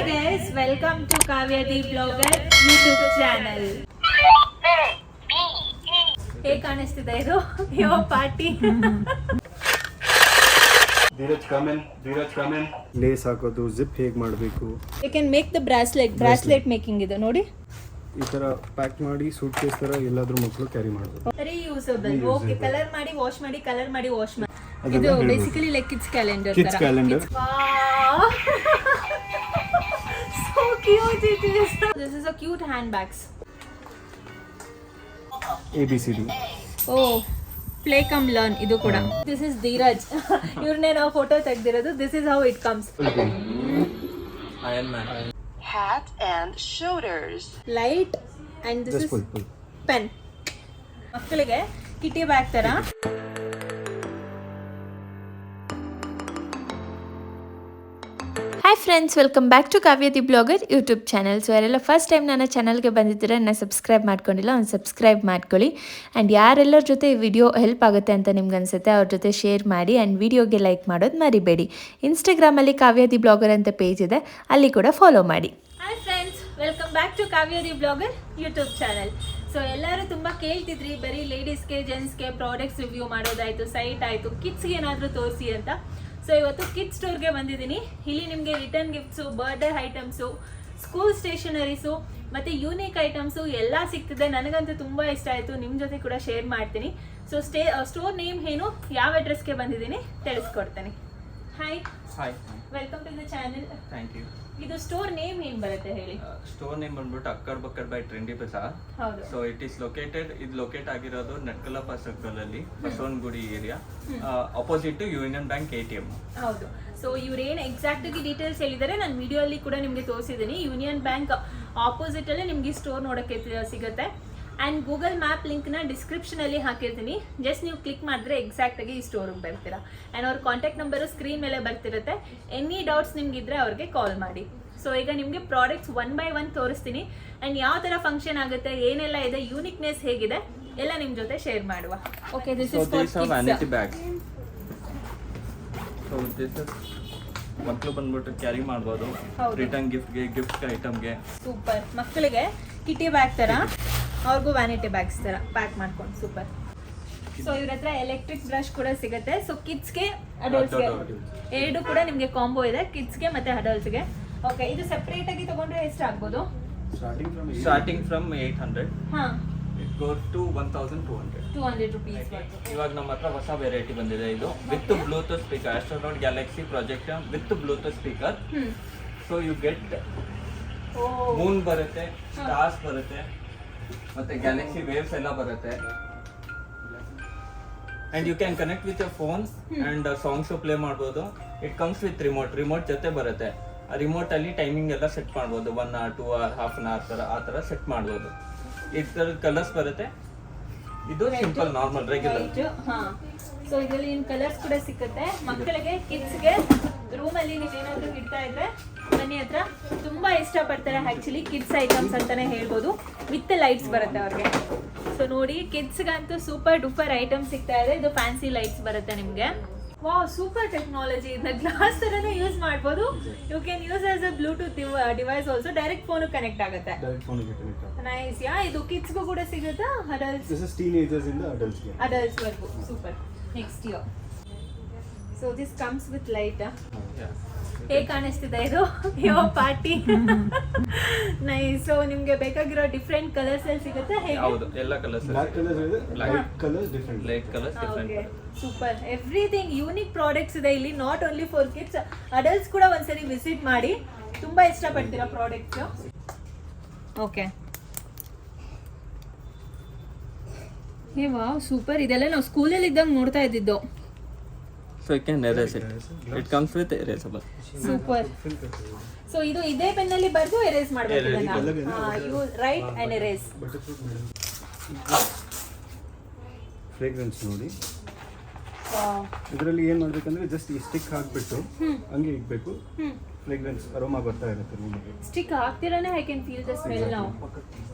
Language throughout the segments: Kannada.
guys, welcome to Kavya the Blogger YouTube channel. ಹೇಗೆ ಕಾಣಿಸ್ತಿದೆ ಇದು ಯಾವ party? Dheeraj come in. Lace ಹಾಕೋದು, ಜಿಪ್ ಹೇಗೆ ಮಾಡಬೇಕು. You can make the bracelet making ಇದು ನೋಡಿ. ಈ ತರ ಪ್ಯಾಕ್ ಮಾಡಿ ಸೂಟ್ ಕೇಸ್ ತರ ಎಲ್ಲಾದ್ರೂ ಮಕ್ಕಳು ಕ್ಯಾರಿ ಮಾಡಬಹುದು. Reusable. ಓಕೆ, ಕಲರ್ ಮಾಡಿ ವಾಶ್ ಮಾಡಿ ಇದು ಬೇಸಿಕಲಿ ಲೈಕ್ ಕಿಡ್ಸ್ ಕ್ಯಾಲೆಂಡರ್ ತರ. Kids calendar. Wow. So cute it is. This is a cute handbags. ABCD. Oh, play come learn ಇದು ಕೂಡ. This is Dheeraj. ಇವ್ರನ್ನೇ ನಾವು photo ತೆಗೆದಿರೋದು. This is how it comes. Iron Man. Hat and shoulders. Light and this is pen. ಮಕ್ಕಳಿಗೆ ಕಿಟಿ ಬ್ಯಾಗ್ ತರ. Hi friends, welcome back to Kavya the blogger YouTube channel. So ಯಾರೆಲ್ಲ ಫಸ್ಟ್ ಟೈಮ್ ನನ್ನ ಚಾನಲ್ಗೆ ಬಂದಿದ್ದೀರಾ, ನನ್ನ ಸಬ್ಸ್ಕ್ರೈಬ್ ಮಾಡ್ಕೊಂಡಿಲ್ಲ, ಒಂದು ಸಬ್ಸ್ಕ್ರೈಬ್ ಮಾಡ್ಕೊಳ್ಳಿ. ಆ್ಯಂಡ್ ಯಾರೆಲ್ಲರ ಜೊತೆ ಈ ವಿಡಿಯೋ ಹೆಲ್ಪ್ ಆಗುತ್ತೆ ಅಂತ ನಿಮ್ಗೆ ಅನಿಸುತ್ತೆ ಅವ್ರ ಜೊತೆ ಶೇರ್ ಮಾಡಿ. ಆ್ಯಂಡ್ ವಿಡಿಯೋಗೆ ಲೈಕ್ ಮಾಡೋದು ಮರಿಬೇಡಿ. ಇನ್ಸ್ಟಾಗ್ರಾಮಲ್ಲಿ ಕಾವ್ಯ ದಿ ಬ್ಲಾಗರ್ ಅಂತ ಪೇಜ್ ಇದೆ, ಅಲ್ಲಿ ಕೂಡ ಫಾಲೋ ಮಾಡಿ. Hi friends, welcome back to Kavya the blogger YouTube channel. So ಎಲ್ಲರೂ ತುಂಬ ಕೇಳ್ತಿದ್ರಿ, ಬರೀ ಲೇಡೀಸ್ಗೆ ಜೆಂಟ್ಸ್ಗೆ ಪ್ರಾಡಕ್ಟ್ಸ್ ರಿವ್ಯೂ ಮಾಡೋದಾಯಿತು, ಸೈಟ್ ಆಯಿತು, ಕಿಡ್ಸ್ಗೆ ಏನಾದರೂ ತೋರಿಸಿ ಅಂತ. ಸೊ ಇವತ್ತು ಕಿಡ್ಸ್ ಸ್ಟೋರ್ಗೆ ಬಂದಿದ್ದೀನಿ. ಇಲ್ಲಿ ನಿಮಗೆ return gifts, birthday items, school stationeries ಮತ್ತು ಯೂನಿಕ್ ಐಟಮ್ಸು ಎಲ್ಲ ಸಿಗ್ತಿದೆ. ನನಗಂತೂ ತುಂಬ ಇಷ್ಟ ಆಯಿತು, ನಿಮ್ಮ ಜೊತೆ ಕೂಡ ಶೇರ್ ಮಾಡ್ತೀನಿ. ಸೊ ಸ್ಟೋರ್ ನೇಮ್ ಏನು, ಯಾವ ಅಡ್ರೆಸ್ಗೆ ಬಂದಿದ್ದೀನಿ ತಿಳಿಸ್ಕೊಡ್ತೀನಿ. Hi, welcome to the channel. Thank you. ಇದು ಸ್ಟೋರ್ ನೇಮ್ ಏನು ಬರುತ್ತೆ ಹೇಳಿ? ಸ್ಟೋರ್ ನೇಮ್ ಬಂದ್ಬಿಟ್ಟು Akkar Bakkar by trendy bazaar. ಹೌದು. ಸೊ ಇದು ಲೊಕೇಟ್ ಆಗಿರೋದು ನಟ್ಕಲಪ್ಪ ಸರ್ಕಲ್ ಅಲ್ಲಿ Basavanagudi area, opposite to Union Bank ATM. ಹೌದು. ಸೊ ಇವ್ರೇನು ಎಕ್ಸಾಕ್ಟ್ ಆಗಿ ಡೀಟೇಲ್ಸ್ ಹೇಳಿದ್ದಾರೆ ನಾನು ವಿಡಿಯೋ ಅಲ್ಲಿ ಕೂಡ ನಿಮಗೆ ತೋರಿಸಿದ್ದೀನಿ. ಯೂನಿಯನ್ ಬ್ಯಾಂಕ್ ಆಪೋಸಿಟ್ ಅಲ್ಲಿ ನಿಮ್ಗೆ ಸ್ಟೋರ್ ನೋಡಕ್ಕೆ ಸಿಗುತ್ತೆ. ಆ್ಯಂಡ್ ಗೂಗಲ್ ಮ್ಯಾಪ್ ಲಿಂಕ್ನ ಡಿಸ್ಕ್ರಿಪ್ಷನಲ್ಲಿ ಹಾಕಿರ್ತೀನಿ. ಜಸ್ಟ್ ನೀವು ಕ್ಲಿಕ್ ಮಾಡಿದ್ರೆ ಎಕ್ಸಾಕ್ಟಾಗಿ ಈ ಸ್ಟೋರಿಗೆ ಬರ್ತೀರಾ. ಆ್ಯಂಡ್ ಅವ್ರ ಕಾಂಟ್ಯಾಕ್ಟ್ ನಂಬರು ಸ್ಕ್ರೀನ್ ಮೇಲೆ ಬರ್ತಿರುತ್ತೆ. ಎನಿ ಡೌಟ್ಸ್ ನಿಮ್ಗಿದ್ರೆ ಅವ್ರಿಗೆ ಕಾಲ್ ಮಾಡಿ. ಸೊ ಈಗ ನಿಮಗೆ ಪ್ರಾಡಕ್ಟ್ಸ್ 1 by 1 ತೋರಿಸ್ತೀನಿ. ಆ್ಯಂಡ್ ಯಾವ ಥರ ಫಂಕ್ಷನ್ ಆಗುತ್ತೆ, ಏನೆಲ್ಲ ಇದೆ, ಯೂನಿಕ್ನೆಸ್ ಹೇಗಿದೆ ಎಲ್ಲ ನಿಮ್ಮ ಜೊತೆ ಶೇರ್ ಮಾಡುವ. Okay, this is for vanity bag. So this is ಮಕ್ಕಳು ಬಂದ್ಬಿಟ್ಟು ಕ್ಯಾರಿ ಮಾಡ್ಬೋದು, ರಿಟರ್ನ್ ಗಿಫ್ಟ್ ಐಟಮ್ಗೆ. ಸೂಪರ್. ಮಕ್ಕಳಿಗೆ ಕಿಟಿ ಬ್ಯಾಗ್ ಥರ, ಅವ್ರಿಗೂ ವ್ಯಾನಿಟಿ ಬ್ಯಾಗ್ಸ್ ಥರ ಪ್ಯಾಕ್ ಮಾಡ್ಕೊಂಡು ಸೂಪರ್. ಸೊ ಇವ್ರ ಹತ್ರ ಎಲೆಕ್ಟ್ರಿಕ್ ಬ್ರಷ್ ಕೂಡ ಸಿಗುತ್ತೆ. ಸೊ ಕಿಡ್ಸ್ಗೆ ಅಡಲ್ಟ್ಸ್ಗೆ ಎರಡು ಕೂಡ ನಿಮಗೆ ಕಾಂಬೋ ಇದೆ, ಕಿಡ್ಸ್ಗೆ ಮತ್ತು ಅಡಲ್ಟ್ಸ್ಗೆ. ಓಕೆ, ಇದು ಸೆಪ್ರೇಟ್ ಆಗಿ ತಗೊಂಡ್ರೆ ಎಷ್ಟು ಆಗ್ಬೋದು? Starting from 800. ಹಾಂ, ಇಟ್ ಗೋಸ್ ಟು 1200. 200 rupees. ಇವಾಗ ನಮ್ಮ ಹತ್ರ ಹೊಸ ವೆರೈಟಿ ಬಂದಿದೆ. ಇದು with Bluetooth speaker, astronaut galaxy projector with Bluetooth speaker. So you get moon ಬರುತ್ತೆ, ಸ್ಟಾರ್ಸ್ ಬರುತ್ತೆ, ಮತ್ತೆ ಗ್ಯಾಲಕ್ಸಿ ವೇವ್ಸ್ ಎಲ್ಲ ಬರುತ್ತೆ. And you can connect with your phone and songs play ಮಾಡ್ಬೋದು. ಇಟ್ ಕಮ್ಸ್ ವಿತ್ ರಿಮೋಟ್ ಜೊತೆ ಬರುತ್ತೆ. ಆ ರಿಮೋಟ್ ಅಲ್ಲಿ ಟೈಮಿಂಗ್ ಎಲ್ಲ ಸೆಟ್ ಮಾಡ್ಬೋದು, 1 hour 2 hour half an hour ಆ ಥರ ಸೆಟ್ ಮಾಡ್ಬೋದು. ಇದ್ರ ಕಲರ್ಸ್ ಬರುತ್ತೆ. ಇದು ಸಿಂಪಲ್ ನಾರ್ಮಲ್ ರೆಗ್ಯುಲರ್. ಸೊ ಇದರಲ್ಲಿ ಇನ್ ಕಲರ್ಸ್ ಕೂಡ ಸಿಗುತ್ತೆ. ಮಕ್ಕಳಿಗೆ ಕಿಡ್ಸ್ಗೆ ರೂಮಲ್ಲಿ ನೀವೇನಾದ್ರೂ ಇಡ್ತಾ ಇದ್ರೆ ಮನೆ ಹತ್ರ ತುಂಬಾ ಇಷ್ಟಪಡ್ತಾರೆ. ಆಕ್ಚುಲಿ ಕಿಡ್ಸ್ ಐಟಮ್ಸ್ ಅಂತಾನೆ ಹೇಳ್ಬೋದು. ವಿತ್ ಲೈಟ್ಸ್ ಬರುತ್ತೆ ಅವ್ರಿಗೆ. ಸೊ ನೋಡಿ, ಕಿಡ್ಸ್ಗಂತೂ ಸೂಪರ್ ಡೂಪರ್ ಐಟಮ್ ಸಿಗ್ತಾ ಇದೆ. ಇದು ಫ್ಯಾನ್ಸಿ ಲೈಟ್ಸ್ ಬರುತ್ತೆ ನಿಮಗೆ. Wow, super technology. ಇದನ್ನ ಗ್ಲಾಸ್ ತರನೇ ಯೂಸ್ ಮಾಡ್ಬೋದು. You can use as a Bluetooth device also. Direct phone connect ಆಗುತ್ತೆ. ನೈಸ್. ಇದು ಕಿಡ್ಸ್ಗೂ ಕೂಡ ಸಿಗುತ್ತಾ? ಅಡಲ್ಟ್ಸ್? ದಿಸ್ ಇಸ್ ಟೀನೇಜರ್ಸ್ ಇಂದ ಅಡಲ್ಟ್ಸ್ಗೆ. ಅಡಲ್ಟ್ಸ್ ವರ್ಗು. Super. Next year. So this comes with light. ಹೇಗೆ ಕಾಣಿಸ್ತಿದೆ ಇದು ಯಾವ ಪಾರ್ಟಿ? ನೈಸ್. ಸೊ ನಿಮ್ಗೆ ಬೇಕಾಗಿರೋ ಡಿಫ್ರೆಂಟ್ ಕಲರ್ಸ್ ಅಲ್ಲಿ ಸಿಗುತ್ತೆ. ಹೌದು, ಎಲ್ಲ ಕಲರ್ಸ್. ಬ್ಲಾಕ್ ಕಲರ್ ಇದೆ, light colour different. Light colours different. Super. Everything unique products ಇದೆ ಇಲ್ಲಿ. Not only for kids, adults ಕೂಡ ಒಂದ್ಸರಿ ವಿಸಿಟ್ ಮಾಡಿ. ತುಂಬಾ ಇಷ್ಟಪಡ್ತೀರಾ ಪ್ರಾಡಕ್ಟ್ಸ್. ಓಕೆ. ಏ ವಾವ್, ಸೂಪರ್. ಇದೆಲ್ಲ ನಾವು ಸ್ಕೂಲಲ್ಲಿ ಇದ್ದಂಗೆ ನೋಡ್ತಾ ಇದ್ದಿದ್ದು. So you can erase it. It comes with erasable. Super. So ಇದು ಇದೇ ಪೆನ್ನಲ್ಲಿ ಬರೆದು ಎರೇಸ್ ಮಾಡಬೇಕು. You write and erase. Fragrance ನೋಡಿ. ಇದರಲ್ಲಿ ಏನು ಮಾಡಬೇಕಂದ್ರೆ ಜಸ್ಟ್ ಈ ಸ್ಟಿಕ್ ಹಾಕ್ಬಿಟ್ಟು ಹಂಗೆ ಇಡಬೇಕು. ಫ್ರೇಗ್ರೆನ್ಸ್ ಅರೋಮಾ ಬರ್ತಾ ಇರುತ್ತೆ ರೂಮಿಗೆ. ಸ್ಟಿಕ್ ಹಾಕ್ತಿರಾನೆ I can feel the smell. ನಾವು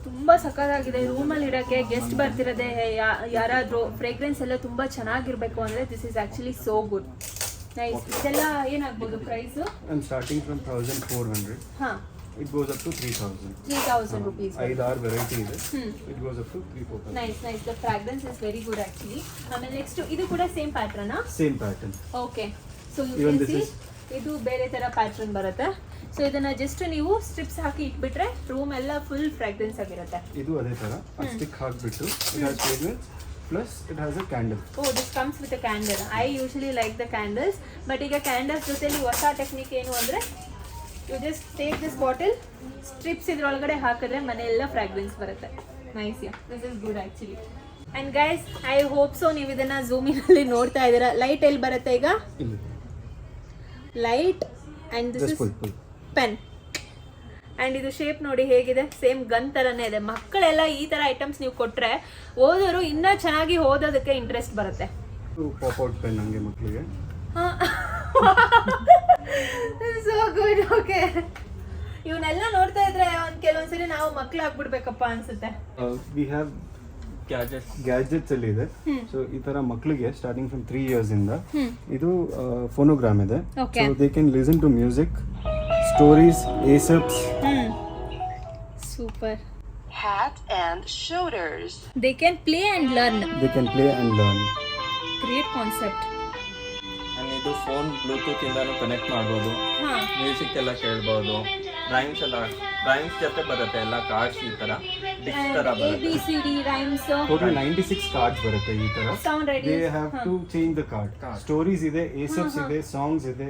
ತುಂಬಾ ಸಖತ್ತಾಗಿದೆ. ರೂಮಲ್ಲಿ ಇಡಕ್ಕೆ ಗೆಸ್ಟ್ ಬರ್ತಿರೋದೆ ಯಾರಾದರೂ ಫ್ರೇಗ್ರೆನ್ಸ್ ಎಲ್ಲ ತುಂಬಾ ಚೆನ್ನಾಗಿರ್ಬೇಕು ಅಂದ್ರೆ this is actually so good. Nice. ಇದೆಲ್ಲ ಏನಾಗ್ಬೋದು ಪ್ರೈಸ್? And starting from 1400, ಹಾ, it goes up to 3000. 3000 rupees. 5-6 variety ಇದೆ. It goes up to 3-4,000. Nice nice. The fragrance is very good actually. ಆಮೇಲೆ ನೆಕ್ಸ್ಟ್ ಇದು ಕೂಡ same pattern. Same pattern. Okay. So you Even can this see is- ಇದು ಬೇರೆ ತರ ಪ್ಯಾಟ್ರನ್ ಬರುತ್ತೆ. ಸೊ ಇದನ್ನ ಜಸ್ಟ್ ನೀವು ಸ್ಟ್ರಿಪ್ಸ್ ಹಾಕಿ ಇಟ್ಬಿಟ್ರೆ ರೂಮ್ ಎಲ್ಲ ಫುಲ್ ಫ್ರಾಗ್ರೆನ್ಸ್ ಆಗಿರುತ್ತೆ. ಇದು ಅದೇ ತರ ಸ್ಟಿಕ್ ಹಾಕ್ಬಿಟ್ಟು it has fragrance plus it has a candle. Oh, this comes with a candle. I usually like the candles, but ಈಗ ಕ್ಯಾಂಡಲ್ಸ್ ಜೊತೆಲಿ ಹೊಸ ಟೆಕ್ನಿಕ್ ಏನು ಅಂದರೆ you just take this bottle, strips ಇದ್ರೊಳಗಡೆ ಹಾಕಿದ್ರೆ ಮನೆಯೆಲ್ಲ ಫ್ರಾಗ್ರೆನ್ಸ್ ಬರುತ್ತೆ. Nice. Yeah, this is good actually. And guys, I hope so ನೀವು ಇದನ್ನು ಝೂಮಿನಲ್ಲಿ ನೋಡ್ತಾ ಇದ್ದೀರಾ. ಲೈಟ್ ಎಲ್ಲಿ ಬರುತ್ತೆ ಈಗ? ಇಲ್ಲಿ light and this just is pull. Pen. And ಇದು ಶೇಪ್ ನೋಡಿ ಹೇಗಿದೆ, ಸೇಮ್ ಗನ್ ಥರನೇ ಇದೆ. ಮಕ್ಕಳೆಲ್ಲ ಈ ಥರ ಐಟಮ್ಸ್ ನೀವು ಕೊಟ್ಟರೆ ಓದೋರು ಇನ್ನೂ ಚೆನ್ನಾಗಿ ಓದೋದಕ್ಕೆ ಇಂಟ್ರೆಸ್ಟ್ ಬರುತ್ತೆ. ಪಾಪ್ ಔಟ್ ಪೆನ್ ಹಂಗೆ ಮಕ್ಕಳಿಗೆ. So good. ಓಕೆ, ಇವನ್ನೆಲ್ಲ ನೋಡ್ತಾ ಇದ್ರೆ ಕೆಲವೊಂದ್ಸರಿ ನಾವು ಮಕ್ಳು ಆಗ್ಬಿಡ್ಬೇಕಪ್ಪ ಅನ್ಸುತ್ತೆ. ವಿ ಹ್ಯಾವ್ ಗ್ಯಾಜೆಟ್ಸ್ ಅಲ್ಲಿ ಇದೆ. ಸೊ ಈ ತರ ಮಕ್ಕಳಿಗೆ ಸ್ಟಾರ್ಟಿಂಗ್ ಫ್ರಮ್ 3 years ಇಂದ ಇದು ಫೋನೋಗ್ರಾಮ್ ಇದೆ. Okay. So they can listen to music, stories, Aesop's. Super. Hat and shoulders. They can play and learn. They can play and learn. Great concept. And ಇದು ಫೋನ್ ಬ್ಲೂಟೂತ್ ಇಂದಾನು ಕನೆಕ್ಟ್ ಮಾಡ್ಬೋದು, ಹಾಂ, ಮ್ಯೂಸಿಕ್ ಎಲ್ಲ ಕೇಳ್ಬೋದು. ರೈಮ್ಸ್ ಜೊತೆ ಬರುತ್ತೆ ಎಲ್ಲ ಕಾರ್ಡ್ಸ್ ಈ ತರ ಡಿಕ್ಸ್ ತರ ಬರುತ್ತೆ. ABCD rhymes. ಟೋಟಲ್ 96 ಕಾರ್ಡ್ಸ್ ಬರುತ್ತೆ ಈ ತರ. Sound ready. They have to change the card. Stories ಇದೆ, ಏಸಪ್ಸ್ ಇದೆ, ಸಾಂಗ್ಸ್ ಇದೆ,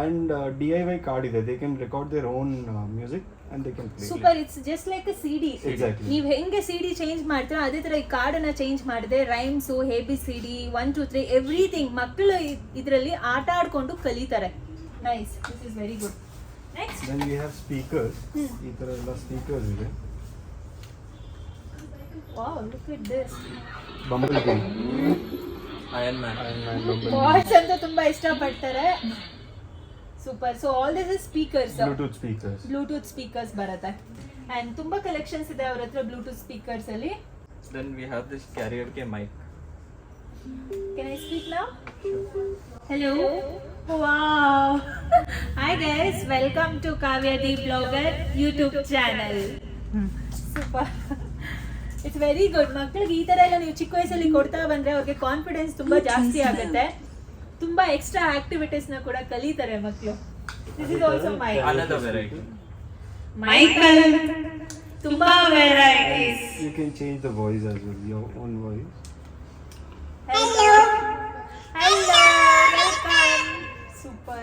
ಅಂಡ್ DIY ಕಾರ್ಡ್ ಇದೆ. They can record their own music and they can play. Super. It's just like a CD. Exactly. ನೀವು ಹೆಂಗೆ CD ಚೇಂಜ್ ಮಾಡ್ತೀರೋ ಅದೇ ತರ ಈ ಕಾರ್ಡನ್ನ ಚೇಂಜ್ ಮಾಡಿದೆ. ರೈಮ್ಸು, ABCD 1 2 3 ಎವ್ರಿಥಿಂಗ್ ಮಕ್ಕಳು ಇದರಲ್ಲಿ ಆಟ ಆಡ್ಕೊಂಡು ಕಲಿತಾರೆ. Nice. This is very good. Next Then we have speakers. ಈ ತರ ಎಲ್ಲ ಸ್ಪೀಕರ್ಸ್ ಇದೆ. Wow, look at this. Bumble bee, Iron Man. Boys ಅಂತ ತುಂಬಾ ಇಷ್ಟಪಡ್ತಾರೆ. ಸೂಪರ್. So all this is speakers, Bluetooth speakers. Bluetooth speakers ಬರುತ್ತೆ. ಅಂಡ್ ತುಂಬಾ ಕಲೆಕ್ಷನ್ಸ್ ಇದೆ ಅವ್ರ ಹತ್ರ ಬ್ಲೂಟೂತ್ ಸ್ಪೀಕರ್ಸ್ ಅಲ್ಲಿ. Then we have this carrier ke mic. Can I speak now? Hello. Wow. Hi guys, welcome to Kavya the Blogger YouTube channel. Super. It's very good. ಮಕ್ಕಳಿಗೆ ಈ ತರ ಎಲ್ಲ ನೀವು ಚಿಕ್ಕ ವಯಸ್ಸಲ್ಲಿ ಕೊಡ್ತಾ ಬಂದ್ರೆ ಅವ್ರಿಗೆ ಕಾನ್ಫಿಡೆನ್ಸ್ ತುಂಬಾ ಜಾಸ್ತಿ ಆಗುತ್ತೆ. ತುಂಬಾ ಎಕ್ಸ್ಟ್ರಾ ಆಕ್ಟಿವಿಟೀಸ್ ನ ಕೂಡ ಕಲಿತಾರೆ ಮಕ್ಕಳು. This is also mic. Another variety. Michael. ತುಂಬಾ varieties. You can change the voice as well, your own voice. Hello. Hello. Welcome. Super.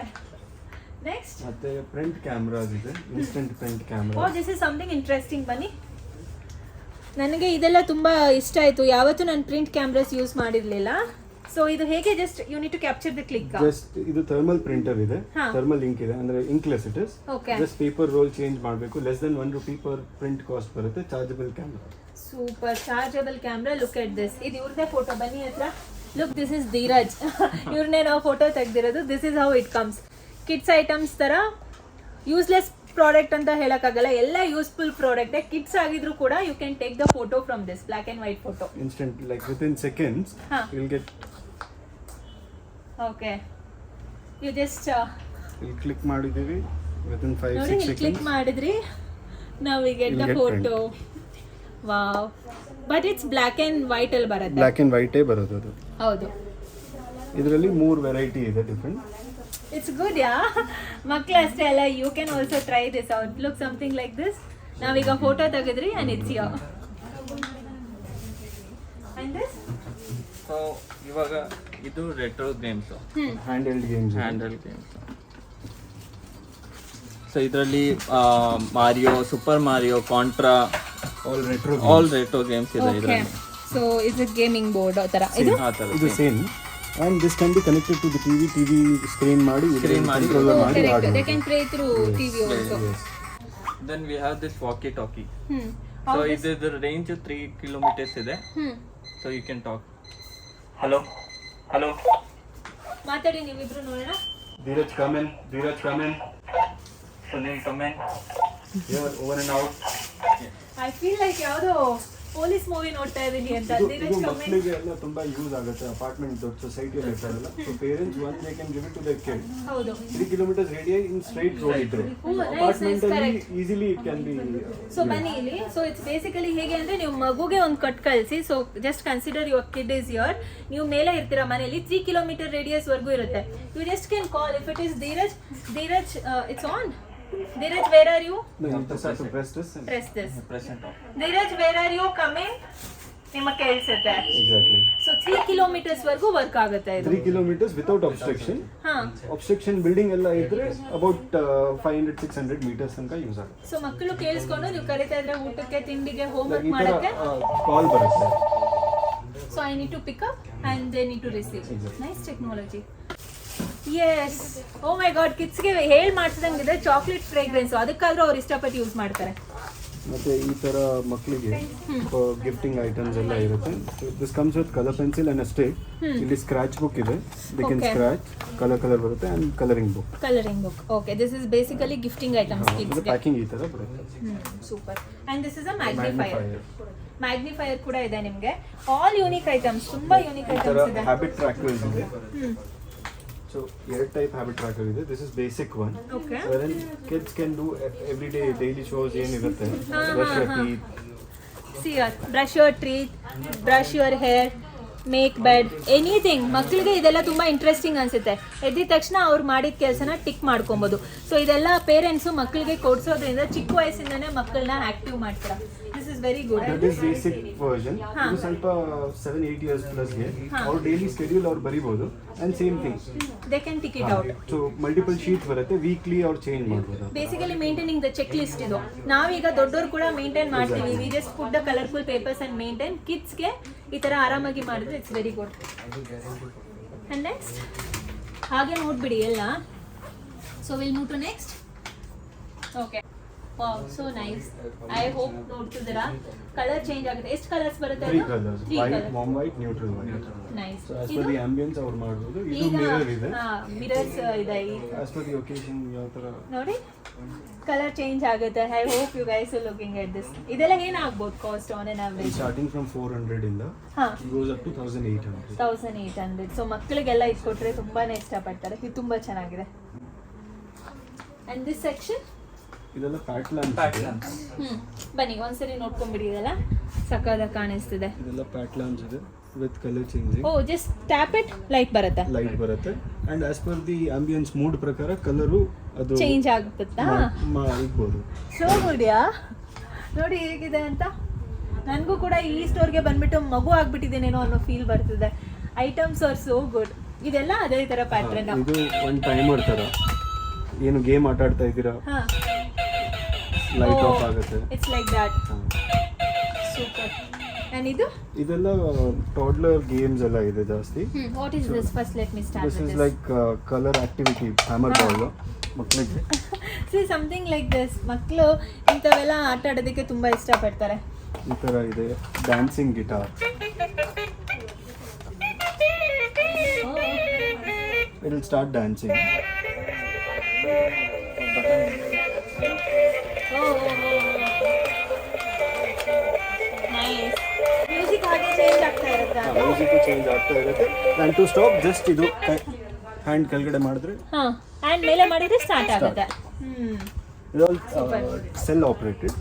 Next. ಮತ್ತೆ ಫ್ರಂಟ್ ಕ್ಯಾಮ್ರಾಸ್ ಇದೆ, instant front oh, camera. This is something interesting. ಬನ್ನಿ, ನನಗೆ ಇದೆಲ್ಲ ತುಂಬ ಇಷ್ಟ ಆಯಿತು. ಯಾವತ್ತೂ ನಾನು ಪ್ರಿಂಟ್ ಕ್ಯಾಮ್ರಾಸ್ ಯೂಸ್ ಮಾಡಿರಲಿಲ್ಲ. ಸೊ ಇದು ಹೇಗೆ just you need to capture the click. Just ಇದು ಥರ್ಮಲ್ ಪ್ರಿಂಟರ್ ಇದೆ, ಹಾ. ಥರ್ಮಲ್ ಇಂಕ್ ಇದೆ, ಅಂದ್ರೆ inkless it is. Okay, just paper roll change ಮಾಡಬೇಕು. Less then 1 rupee per print cost ಬರುತ್ತೆ. Chargeable camera. Super. Chargeable camera. Look at this. ಇದು ಇವ್ರದೇ ಫೋಟೋ. ಬನ್ನಿ ಹತ್ರ. Look, this is Dheeraj. ಇವ್ರನ್ನೇ ನಾವು ಫೋಟೋ ತೆಗ್ದಿರೋದು. This is how it comes. Kids items ಥರ ಯೂಸ್ಲೆಸ್ ಪ್ರಾಡಕ್ಟ್ ಅಂತ ಹೇಳೋಕ್ಕಾಗಲ್ಲ, ಎಲ್ಲ ಯೂಸ್ಫುಲ್ ಪ್ರಾಡಕ್ಟೇ. ಕಿಡ್ಸ್ ಆಗಿದ್ರು ಕೂಡ you can take the photo from this black and white photo. Instant, like within seconds ಹಾ. You will get. Okay, you just ಇಲ್ಲಿ ಕ್ಲಿಕ್ ಮಾಡಿದೀವಿ, ವಿತಿನ್ 5-6 ನೋಡಿ, ಕ್ಲಿಕ್ seconds ಮಾಡಿದ್ರಿ, ನಾವು we get the You'll get photo. Wow. But it's black and white ಅಲ್ಲಿ ಬರುತ್ತೆ. ಬ್ಲ್ಯಾಕ್ ಅಂಡ್ ವೈಟೇ ಬರೋದು ಅದು. ಹೌದು. ಇದರಲ್ಲಿ 3 ವೆರೈಟಿ ಇದೆ ಡಿಫ್ರೆಂಟ್. It's good. ಯಾ, ಮಕ್ಕಳು ಅಷ್ಟೇ ಅಲ್ಲ, you can also try this out. Look something like this. ನಾವೀಗ ಫೋಟೋ ತೆಗೆದ್ರಿ and it's yo. And this. So ಇವಾಗ ಇದು retro games, hand held games. Handle games. So ಇದರಲ್ಲಿ Mario, super Mario, Contra, all retro games ಇದೆ ಓಕೆ. ಇದರಲ್ಲಿ. So it's a gaming board ಆ ಥರ. ಇದು ಆ ಥರ ಇದು same. And this can be connected to the TV screen ಮಾಡಿ controller ಮಾಡಿ ಕರೆಕ್ಟ್. ಆಡಬಹುದು. They can play through TV also. Then we have this walkie talkie. Hmm. So the range 3 kilometers ಇದೆ. So you can talk. Hello. ಮಾತಾಡಿ ನೀವಿಬ್ರು ನೋಡೋಣ. Dheeraj come in. Sunil come in. Here, over and out. I feel like ಯಾವುದೋ ಪೊಲೀಸ್ ಮೂವಿ ನೋಡ್ತಾ ಇದೀನಿ ಅಂತ. ಇದು ಧೀರಜ್ ಕಮೆಂಟ್. ಮಕ್ಕಳಿಗೆ ಎಲ್ಲ ತುಂಬಾ ಯೂಸ್ ಆಗುತ್ತೆ. ಅಪಾರ್ಟ್ಮೆಂಟ್ ದೊಡ್ಡ ಸೊಸೈಟಿಯಲ್ಲಿ ಇರ್ತಾರಲ್ಲ, so parents one they can give it to the kid. ಹೌದು. 3 kilometers radius in straight road ಇದ್ರೆ nice, ಅಪಾರ್ಟ್ಮೆಂಟ್ ಅಲ್ಲಿ correct. Easily it can be. So ಬನ್ನಿ ಇಲ್ಲಿ. ಸೊ ಇಟ್ಸ್ ಬೇಸಿಕಲಿ ಹೇಗೆ ಅಂದ್ರೆ ನೀವು ಮಗುಗೆ ಒಂದು ಕಟ್ ಕಳಿಸಿ. So just consider your kid is your. ನೀವು ಮೇಲೆ ಇರ್ತೀರಾ ಮನೆಯಲ್ಲಿ, 3 kilometer ರೇಡಿಯಸ್ ವರ್ಗೂ ಇರುತ್ತೆ. You just can call if it is Dheeraj. It's on. Dheeraj, where are you? No, you just have to press this. Press this. Present Dheeraj, where are you coming? ನಿಮ್ಮ ಕೇಳಿಸುತ್ತೆ. Exactly. ಸೊ 3 kilometers ವರ್ಗೂ ವರ್ಕ್ ಆಗುತ್ತೆ ಇದು. 3 kilometers without obstruction. ಹಾ. Obstruction building ಎಲ್ಲ ಇದ್ರೆ about 500-600 meters ತನಕ ಯೂಸ್ ಆಗುತ್ತೆ. ಸೊ ಮಕ್ಕಳು ಕೇಳಿಸ್ಕೊಂಡು ನೀವು ಕರೀತಾ ಇದ್ರೆ ಊಟಕ್ಕೆ, ತಿಂಡಿಗೆ, ಹೋಮ್ ವರ್ಕ್ ಈ ತರ ಮಾಡಕ್ಕೆ. ಕಾಲ್ ಬರುತ್ತೆ. So I need to pick up and they need to receive. Exactly. Nice technology. Yes. Oh my god, ಕಿಡ್ಸ್ಗೆ ಹೇಳಿ ಮಾಡ್ತಿದಂಗಿದೆ ಚಾಕ್ಲೇಟ್ ಫ್ರೇಗ್ರೆನ್ಸ್. ಅದಕ್ಕಾದ್ರೂ ಅವ್ರು ಇಷ್ಟಪಟ್ಟು ಯೂಸ್ ಮಾಡ್ತಾರೆ. ಮತ್ತೆ ಈ ತರ ಮಕ್ಕಳಿಗೆ ಗಿಫ್ಟಿಂಗ್ ಐಟಮ್ಸ್ ಎಲ್ಲ ಇರುತ್ತೆ. This comes with colour pencil and ಅಷ್ಟೇ. ಇಲ್ಲಿ ಸ್ಕ್ರಾಚ್ ಬುಕ್ ಇದೆ, they can Okay. Scratch, colour ಬರುತ್ತೆ and colouring book. Colouring book. Okay, this is basically gifting items ಕಿಡ್ಸ್ಗೆ. ಪ್ಯಾಕಿಂಗ್ ಈ ತರ ಬರುತ್ತೆ. Super. And this is a magnifier ಕೂಡ ಇದೆ ನಿಮಗೆ. ಆಲ್ ಯೂನಿಕ್ ಐಟಮ್ಸ್, ತುಂಬಾ ಯೂನಿಕ್ ಈ ತರ ಐಟಮ್ಸ್ ಇದೆ. ಹ್ಯಾಬಿಟ್ ಟ್ರ್ಯಾಕರ್ಸ್ ಇದೆ. ಸೊ 2 ಟೈಪ್ ಹ್ಯಾಬಿಟ್ ಟ್ರ್ಯಾಕರ್ ಇದೆ. This is basic one, Okay. wherein kids can do everyday daily chores ಏನಿರುತ್ತೆ, brush your teeth. See, brush your teeth, brush your hair, make bed, anything. ಮಕ್ಕಳಿಗೆ ಇದೆಲ್ಲ ತುಂಬಾ ಇಂಟ್ರೆಸ್ಟಿಂಗ್ ಅನ್ಸುತ್ತೆ. ಎದ್ದಿದ ತಕ್ಷಣ ಅವ್ರು ಮಾಡಿದ ಕೆಲಸನ ಟಿಕ್ ಮಾಡ್ಕೊಬೋದು. ಸೊ ಇದೆಲ್ಲ ಪೇರೆಂಟ್ಸು ಮಕ್ಕಳಿಗೆ ಕೊಡ್ಸೋದ್ರಿಂದ ಚಿಕ್ಕ ವಯಸ್ಸಿಂದನೇ ಮಕ್ಕಳನ್ನ ಆಕ್ಟಿವ್ ಮಾಡ್ತಾರೆ. This is very good. That is basic version. ಇದು ಸ್ವಲ್ಪ 7-8 years ಪ್ಲಸ್ಗೆ ಅವ್ರ ಡೈಲಿ ಸ್ಕೆಡ್ಯೂಲ್ ಅವ್ರು ಬರಿಬೋದು. And same thing they can tick it out. So multiple sheet ಬರುತ್ತೆ, ವೀಕ್ಲಿ ಅವ್ರು ಚೇಂಜ್ ಮಾಡ್ಬೋದು. Basically maintaining the check list ಇದು. ನಾವೀಗ ದೊಡ್ಡವರು ಕೂಡ ಮೇಂಟೈನ್ ಮಾಡ್ತೀವಿ. We just put the colourful papers and maintain. ಕಿಡ್ಸ್ಗೆ ಈ ತರ ಆರಾಮಾಗಿ ಮಾಡಿದ್ರೆ it's very good. And next ಹಾಗೆ ನೋಡ್ಬಿಡಿ ಎಲ್ಲ. So will move to next. Okay, wow, so nice. I hope ನೋಡ್ತಿದ್ದೀರಾ ಕಲರ್ ಚೇಂಜ್ ಆಗುತ್ತೆ. ಎಷ್ಟು ಕಲರ್ಸ್ ಬರುತ್ತೆ? 3 colors, white, warm white, neutral white. Nice. So as per the ambience ಅವ್ರು ಮಾಡ್ಬೋದು. ಇದು ಮಿರರ್ ಇದೆ. ಮಿರರ್ಸ್ ಇದೆ. As per the occasion ಯಾವ ತರ ನೋಡಿ ಕಲರ್ ಚೇಂಜ್ ಆಗುತ್ತೆ. I hope you guys are looking at this. ಇದೆಲ್ಲ ಏನಾಗ್ಬೋದು cost on an average? Starting from 400 ಇಂದ ಹಾ, goes up to 1800. 1800. ಸೊ ಮಕ್ಕಳಿಗೆಲ್ಲ ಇದು ಕೊಟ್ಟರೆ ತುಂಬಾನೇ ಇಷ್ಟಪಡ್ತಾರೆ. ಇದು ತುಂಬಾ ಚೆನ್ನಾಗಿದೆ. ಅಂಡ್ ದಿಸ್ ಸೆಕ್ಷನ್ ಇದೆಲ್ಲ ಪ್ಯಾಟ್ಲಾನ್ಸ್. ಬನ್ನಿ ಒಂದ್ಸರಿ ನೋಡ್ಕೊಂಡ್ಬಿಡಿ. ಇದೆಲ್ಲ ಸಕ್ಕದಾಗಿ ಕಾಣಿಸ್ತಿದೆ. ಇದೆಲ್ಲ ಪ್ಯಾಟ್ಲಾನ್ಸ್ ಇದೆ with colour changing. Oh, just tap it, light ಬರುತ್ತೆ. ಲೈಟ್ ಬರುತ್ತೆ and as per the ambience mood ಪ್ರಕಾರ ಕಲರು ಅದು ಚೇಂಜ್ ಆಗುತ್ತಾ? ಇರ್ಬೋದು. ಶೋ ಗುಡಿಯಾ ನೋಡಿ ಹೇಗಿದೆ ಅಂತ. ನನಗೂ ಕೂಡ ಈ ಸ್ಟೋರ್ಗೆ ಬಂದ್ಬಿಟ್ಟು ಮಗು ಆಗ್ಬಿಟ್ಟಿದ್ದೇನೇನೋ ಅನ್ನೋ ಫೀಲ್ ಬರ್ತಿದೆ. Items are so good. ಇದೆಲ್ಲ ಅದೇ ತರ ಪ್ಯಾಟ್ರನ್. ಇದು ಒಂದು ಟೈಮರ್ ತರ, ಏನು ಗೇಮ್ ಆಟ ಆಡ್ತಾ ಇದ್ದೀರಾ, ಹಾ, ಲೈಟ್ ಆಫ್ ಆಗುತ್ತೆ. It's like that. Super. And ಇದು ಇದೆಲ್ಲ ಟಾಡ್ಲರ್ ಗೇಮ್ಸ್ ಎಲ್ಲ ಇದೆ ಜಾಸ್ತಿ. What is this? First let me start this with is this. Like colour activity, hammer ball ಮಕ್ಕಳಿಗೆ. See something like this. ಮಕ್ಕಳು ಇಂಥವೆಲ್ಲ ಆಟ ಆಡೋದಕ್ಕೆ ತುಂಬಾ ಇಷ್ಟಪಡ್ತಾರೆ. ಈ ತರ ಇದೆ dancing guitar. It will start dancing. Nice. Music ಹಾಗೆ ಚೇಂಜ್ ಆಗ್ತಾ ಇರುತ್ತೆ. ಮ್ಯೂಸಿಕ್ ಚೇಂಜ್ ಆಗ್ತಾ ಇರುತ್ತೆ. ಆ್ಯಂಡ್ ಟು ಸ್ಟಾಪ್ ಜಸ್ಟ್ ಇದು ಹ್ಯಾಂಡ್ ಕೆಳಗಡೆ ಮಾಡಿದ್ರೆ, ಹಾ, ಹ್ಯಾಂಡ್ ಮೇಲೆ ಮಾಡಿದ್ರೆ ಸ್ಟಾರ್ಟ್ ಆಗುತ್ತೆ. ಇದು ಸೆಲ್ ಆಪರೇಟೆಡ್.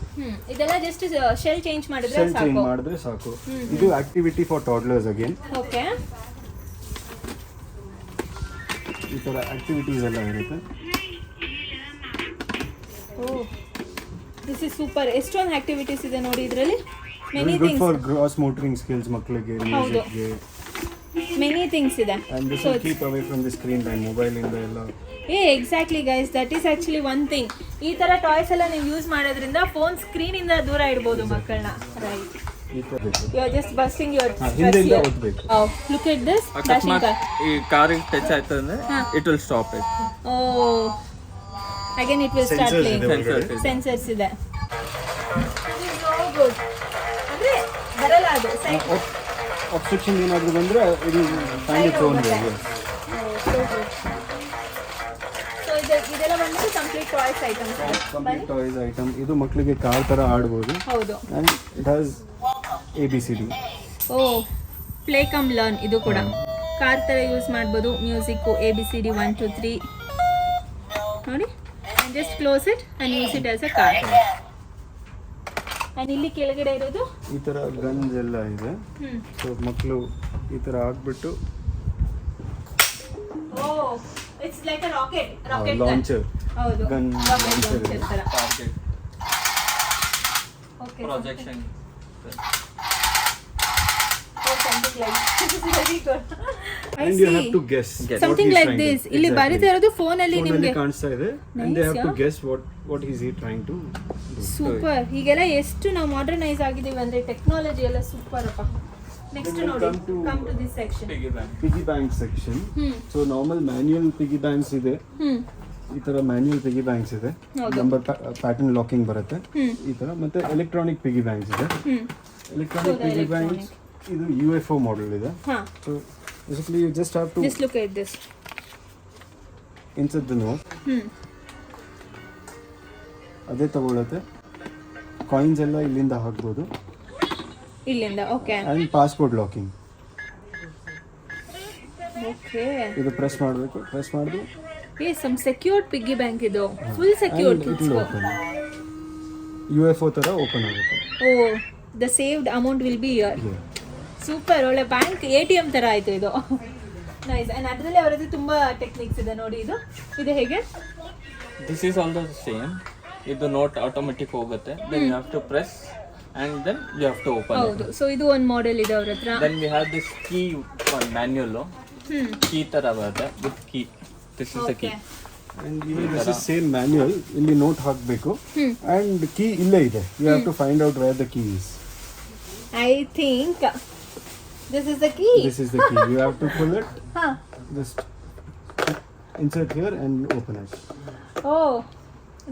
ಇದೆಲ್ಲ ಜಸ್ಟ್ ಶೆಲ್ ಚೇಂಜ್ ಮಾಡಿದ್ರೆ ಸೆಲ್ ಚೇಂಜ್ ಸಾಕು. ಮಾಡಿದ್ರೆ ಸಾಕು. ಇದು activity for toddlers again. Okay. ಈ ಥರ ಆಕ್ಟಿವಿಟೀಸ್ ಎಲ್ಲ ಇರುತ್ತೆ. Oh, this is super. ಎಷ್ಟೊಂದು ಆಕ್ಟಿವಿಟೀಸ್ ಇದೆ ನೋಡಿ ಇದರಲ್ಲಿ. Many good things, for gross motoring skills ಮಕ್ಕಳಿಗೆ, ಮ್ಯೂಸಿಕ್ಗೆ. ಮೆನಿ ಥಿಂಗ್ಸ್ ಇದೆ. And this will keep away from the screen time, ಮೊಬೈಲಿಂದ ಎಲ್ಲ. Exactly guys, that is actually one thing. ಈ ತರ ಟಾಯ್ಸ್ ಎಲ್ಲ ನೀವು ಯೂಸ್ ಮಾಡೋದ್ರಿಂದ ಫೋನ್ ಸ್ಕ್ರೀನ್ ಇಂದ ದೂರ ಇಡ್ಬೋದು ಮಕ್ಕಳನ್ನ. ರೈಟ್. ಈ ಥರ ಬೇಕು. You are just busting your ಹಿಂದೆಯಿಂದ ಓದ್ಬೇಕು. Look at this. ಅಕಸ್ಮಾತ್ ಈ ಕಾರಿಗೆ ಟಚ್ ಆಯ್ತು ಅಂದ್ರೆ it will stop it. Oh, again it will start Sensors playing. ಇದೆ ಒಳಗಡೆ. ಸೆನ್ಸರ್ಸ್ ಇದೆ. ಗುಡ್. ಅಂದ್ರೆ ಬರಲ್ಲ ಅದು ಸೈಡ್. ಅಬ್ಸ್ಟ್ರಕ್ಷನ್ ಏನಾದರೂ ಬಂದರೆ ಇದು find its own way. So ಇದೆಲ್ಲ ಬಂದ್ಬಿಟ್ಟು complete toys items. Complete toys item. ಇದು ಮಕ್ಕಳಿಗೆ ಕಾರ್ ಥರ ಆಡ್ಬೋದು. ಹೌದು. And it has ABCD. Oh play come learn ಇದು ಕೂಡ ಕಾರ್ ಥರ ಯೂಸ್ ಮಾಡ್ಬೋದು. ಮ್ಯೂಸಿಕ್ಕು ABCD 1 2 3 ನೋಡಿ. And just close it and use it as a car. And ಇಲ್ಲಿ ಕೆಳಗಡೆ ಇರೋದು ಈ ಥರ ಗನ್ಸ್ ಎಲ್ಲ ಇದೆ. ಹ್ಞೂ ಸೊ ಮಕ್ಕಳು ಈ ಥರ ಹಾಕ್ಬಿಟ್ಟು oh it's like a rocket launcher ಹೌದು ಗನ್ ಲಾಂಚರ್ ಇದೆ. ಥರ target okay projection something like this is very good. I And see you have to guess something what he's like trying this. to- ಇಲ್ಲಿ Exactly. ಬರಿತಾ ಇರೋದು ಫೋನ್ ಅಲ್ಲಿ Phone ಅಲ್ಲಿ ನಿಮಗೆ ಕಾಣಿಸ್ತಾ ಇದೆ and they have to Nice, guess what is he trying to do. Super. ಈಗೆಲ್ಲ ಎಷ್ಟು ನಾವು ಮಾಡರ್ನೈಸ್ ಆಗಿದ್ದೀವಿ ಅಂದ್ರೆ ಟೆಕ್ನಾಲಜಿ ಎಲ್ಲ ಸೂಪರ್ ಅಪ್ಪ. ನೆಕ್ಸ್ಟ್ Then we'll ನೋಡಿ come to- come to this section. piggy bank. Piggy bank section. So normal manual piggy banks ಇದೆ. ಈ ತರ ಮ್ಯಾನ್ಯುಯಲ್ ಪಿಗಿ ಬ್ಯಾಂಕ್ಸ್ ಇದೆ. ಹೌದು. ನಂಬರ್ ಪ್ಯಾಟರ್ನ್ ಲಾಕಿಂಗ್ ಬರುತ್ತೆ ಈ ತರ. ಮತ್ತೆ ಎಲೆಕ್ಟ್ರಾನಿಕ್ ಪಿಗಿ ಬ್ಯಾಂಕ್ಸ್ ಇದೆ. ಎಲೆಕ್ಟ್ರಾನಿಕ್ ಪಿಗಿ ಬ್ಯಾಂಕ್ಸ್ ಇದು UFO ಮಾಡೆಲ್ ಇದೆ. ಹಾ so basically you just have to just look at this. Insert the note. ಅದೇ ತಗೊಳುತ್ತೆ. ಕಾಯಿನ್ಸ್ ಎಲ್ಲ ಇಲ್ಲಿಂದ ಹಾಕ್ಬೋದು. ಇಲ್ಲಿಂದ okay and passport locking. Okay ಇದು ಪ್ರೆಸ್ ಮಾಡಬೇಕು. ಪ್ರೆಸ್ ಮಾಡಿದ್ರೆ ಸಮ್ ಸೆಕ್ಯೂರ್ಡ್ ಪಿಗ್ಗಿ ಬ್ಯಾಂಕ್ ಇದು. Full secured it will open. UFO ಥರ ಓಪನ್ ಆಗುತ್ತೆ. Oh the saved amount will be here. Super. ಒಳ್ಳೆ ಬ್ಯಾಂಕ್ ATM ತರ ಆಯ್ತು ಇದು. ನೈಸ್. ಅಂಡ್ ಅದರಲ್ಲಿ ಅವರದ್ದು ತುಂಬಾ ಟೆಕ್ನಿಕ್ಸ್ ಇದೆ ನೋಡಿ. ಇದು ಹೇಗೆ? This is also same. ಇದು ನೋಟ್ ಆಟೋಮೆಟಿಕ್ ಹೋಗುತ್ತೆ. Then you have to press and then you have to open. ಹೌದು. ಸೊ ಇದು ಒಂದು ಮಾಡೆಲ್ ಇದೆ ಅವ್ರ ಹತ್ರ. Then we have this key manual. Key ತರ ಬರುತ್ತೆ with key. This is the key. And even this is same manual. ಇಲ್ಲಿ ನೋಟ್ ಹಾಕಬೇಕು and key ಇಲ್ಲೇ ಇದೆ. You have to find out where the key is. I think this is the key. This is the key. You have to pull it. Huh. Just insert here and open it. Oh,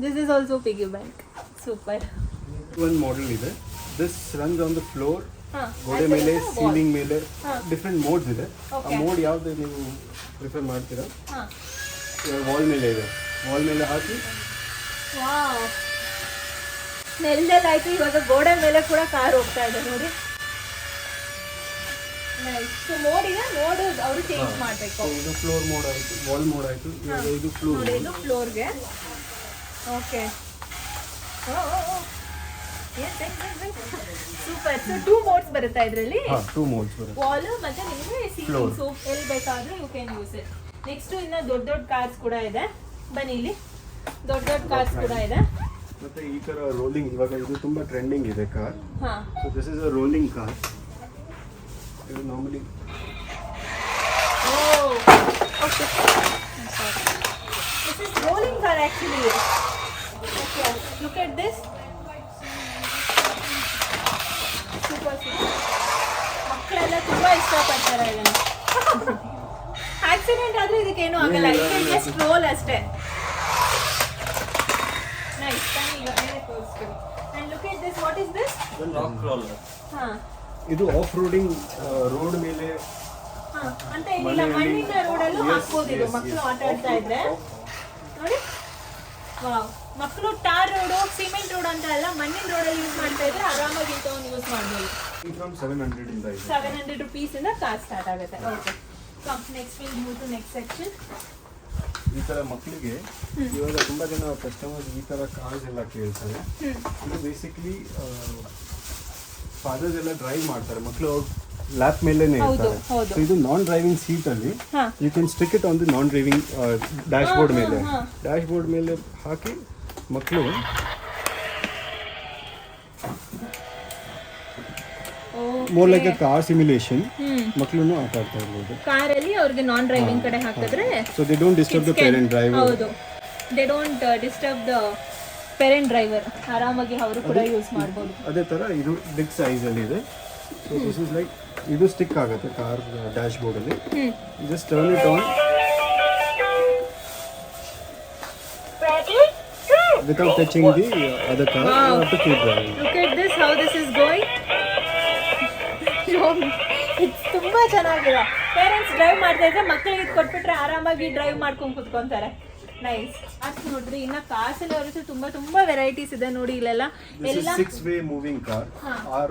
this is also piggy bank. Super. One model ಇದೆ. This runs on the floor. Huh. ಗೋಡೆ ಮೇಲೆ, ಸೀಲಿಂಗ್ ಮೇಲೆ ಹಾ. ಡಿಫ್ರೆಂಟ್ ಮೋಡ್ಸ್ ಇದೆ. ಆ Okay. ಮೋಡ್ ಯಾವ್ದು ನೀವು ಪ್ರಿಫರ್ ಮಾಡ್ತೀರಾ? Huh. ವಾಲ್ ಮೇಲೆ ಇದೆ. ವಾಲ್ ಮೇಲೆ ಹಾಕಿ Wow. ನೆಲದಲ್ಲಾಯ್ತು. ಇವಾಗ ಗೋಡೆ ಮೇಲೆ ಕೂಡ ಕಾರ್ ಹೋಗ್ತಾ ಇದೆ ನೋಡಿ. ನೈಸ್. ಸೊ ಮೋಡ್ ಇದೆ. ಮೋಡ್ ಅವರು ಚೇಂಜ್ ಮಾಡಬೇಕು. ಇದು ಫ್ಲೋರ್ ಮೋಡ್ ಆಯಿತು, ವಾಲ್ ಮೋಡ್ ಆಯಿತು. ಇವಾಗ ಇದು ಫ್ಲೋರ್ ನೋಡಿ ಇದು ಫ್ಲೋರ್ಗೆ. ಓಕೆ. ಸೂಪರ್. ಸೊ 2 ಮೋಡ್ಸ್ ಬರುತ್ತೆ ಇದರಲ್ಲಿ. ಹಾಂ 2 ಮೋಡ್ಸ್ ಬರುತ್ತೆ. ವಾಲ್ ಮತ್ತೆ ನಿಮಗೆ ಸೀಲಿಂಗ್. ಸೊ ಎಲ್ಲಿ ಬೇಕಾದ್ರೂ you can use it. Next ಇನ್ನ ದೊಡ್ಡ ದೊಡ್ಡ ಕಾರ್ಸ್ ಕೂಡ ಇದೆ. ಬನ್ನಿ ಇಲ್ಲಿ ದೊಡ್ಡ ದೊಡ್ಡ ಕಾರ್ಸ್ ಕೂಡ ಇದೆ. ಮತ್ತೆ ಈ ತರ ರೋಲಿಂಗ್, ಇವಾಗ ಇದು ತುಂಬಾ ಟ್ರೆಂಡಿಂಗ್ ಇದೆ ಕಾರ್. ಹಾ so this is a rolling car. ಇದು normally okay. This is rolling car actually. Okay look at this. Super super. ಮಕ್ಕಳೆಲ್ಲ ತುಂಬಾ ಇಷ್ಟಪಡ್ತಾರೆ ಇದನ್ನ. ಆಕ್ಸಿಡೆಂಟ್ ಆದ್ರೆ ಇದಕ್ಕೇನು ಆಗಲ್ಲ. ಜಸ್ಟ್ ರೋಲ್ ಅಷ್ಟೇ. ನೈಸ್. ಈಗ ಬೇರೆ ತೋರಿಸ್ತೀವಿ. And look at this. What is this? Rock roller. ಹಾ ಇದು ಆಫ್ ರೋಡಿಂಗ್ ರೋಡ್ ಮೇಲೆ ಹಾ ಅಂತ ಏನಿಲ್ಲ. ಮಣ್ಣಿನ ರೋಡಲ್ಲೂ ಹಾಕ್ಬೋದು ಇದು. ಮಕ್ಕಳು ಆಟ ಆಡ್ತಾ ಇದ್ರೆ ನೋಡಿ. ವಾವ್. ಮಕ್ಕಳು ಟಾರ್ ರೋಡು, ಸಿಮೆಂಟ್ ರೋಡ್ ಅಂತ ಎಲ್ಲ ಮಣ್ಣಿನ ರೋಡಲ್ಲಿ ಯೂಸ್ ಮಾಡ್ತಾ ಇದ್ರೆ ಆರಾಮಾಗಿ ಇಂಥವನ್ನು ಯೂಸ್ ಮಾಡ್ಬೋದು. ಫ್ರಮ್ 700 ಇಂದ ಇದೆ. 700 rupees ಇಂದ ಕಾರ್ ಸ್ಟಾರ್ಟ್ ಆಗುತ್ತೆ. Okay. Come next will move to next section. ಈ ತರ ಮಕ್ಕಳಿಗೆ ಇವಾಗ ತುಂಬಾ ಜನ ಕಸ್ಟಮರ್ಸ್ ಈ ತರ ಕಾರ್ಸ್ ಎಲ್ಲ ಕೇಳ್ತಾರೆ. ಇದು ಬೇಸಿಕಲಿ ಫಾದರ್ಸ್ ಎಲ್ಲ ಡ್ರೈವ್ ಮಾಡ್ತಾರೆ. ಮಕ್ಕಳು ಅವ್ರ ಲ್ಯಾಪ್ ಮೇಲೇನೆ ಹೌದು, ಇರ್ತಾರೆ. ಹೌದು. ಸೊ ಇದು ನಾನ್ ಡ್ರೈವಿಂಗ್ ಸೀಟ್ ಅಲ್ಲಿ ಹಾ. You can stick it on the non driving dashboard ಮೇಲೆ. ಹಾ. ಡ್ಯಾಶ್ ಬೋರ್ಡ್ ಮೇಲೆ ಹಾಕಿ ಮಕ್ಕಳು more like a car simulation ಮಕ್ಕಳನ್ನು ಆಟ ಆಡ್ತಾ ಇರ್ಬೋದು. ಕಾರಲ್ಲಿ ಅವ್ರಿಗೆ ನಾನ್ ಡ್ರೈವಿಂಗ್ ಕಡೆ ಹಾಕಿದ್ರೆ so they don't disturb the parent driver. ಹೌದು. They don't disturb the parent driver. ಆರಾಮಾಗಿ ಅವರು ಕೂಡ ಯೂಸ್ ಮಾಡ್ಬೋದು. ಅದೇ ತರ ಇದು ಬಿಗ್ ಸೈಜ್ ಅಲ್ಲಿ ಇದೆ. ಸೊ ದಿಸ್ ಇಸ್ ಲೈಕ್ ಇದು ಸ್ಟಿಕ್ ಆಗುತ್ತೆ ಕಾರ್ ಡ್ಯಾಶ್ ಬೋರ್ಡ್ ಅಲ್ಲಿ. Just turn it on without touching the other car. You have to keep driving. Look at this, how this is going. It's ತುಂಬಾ ಚೆನ್ನಾಗಿದೆ. ಪೇರೆಂಟ್ಸ್ ಡ್ರೈವ್ ಮಾಡ್ತಾ ಇದ್ರೆ ಮಕ್ಕಳಿಗೆ ಇದು ಕೊಟ್ಬಿಟ್ರೆ ಆರಾಮಾಗಿ ಡ್ರೈವ್ ಮಾಡ್ಕೊಂಡು ಕುತ್ಕೊಂತಾರೆ. ನೈಸ್. ಅಷ್ಟು ನೋಡ್ರಿ ಇನ್ನ ಕಾರ್ಸಲ್ಲಿ ಅವ್ರ ತುಂಬಾ ತುಂಬಾ ವೆರೈಟೀಸ್ ಇದೆ ನೋಡಿ ಇಲ್ಲೆಲ್ಲ. This ಎಲ್ಲ is 6-way moving car. Or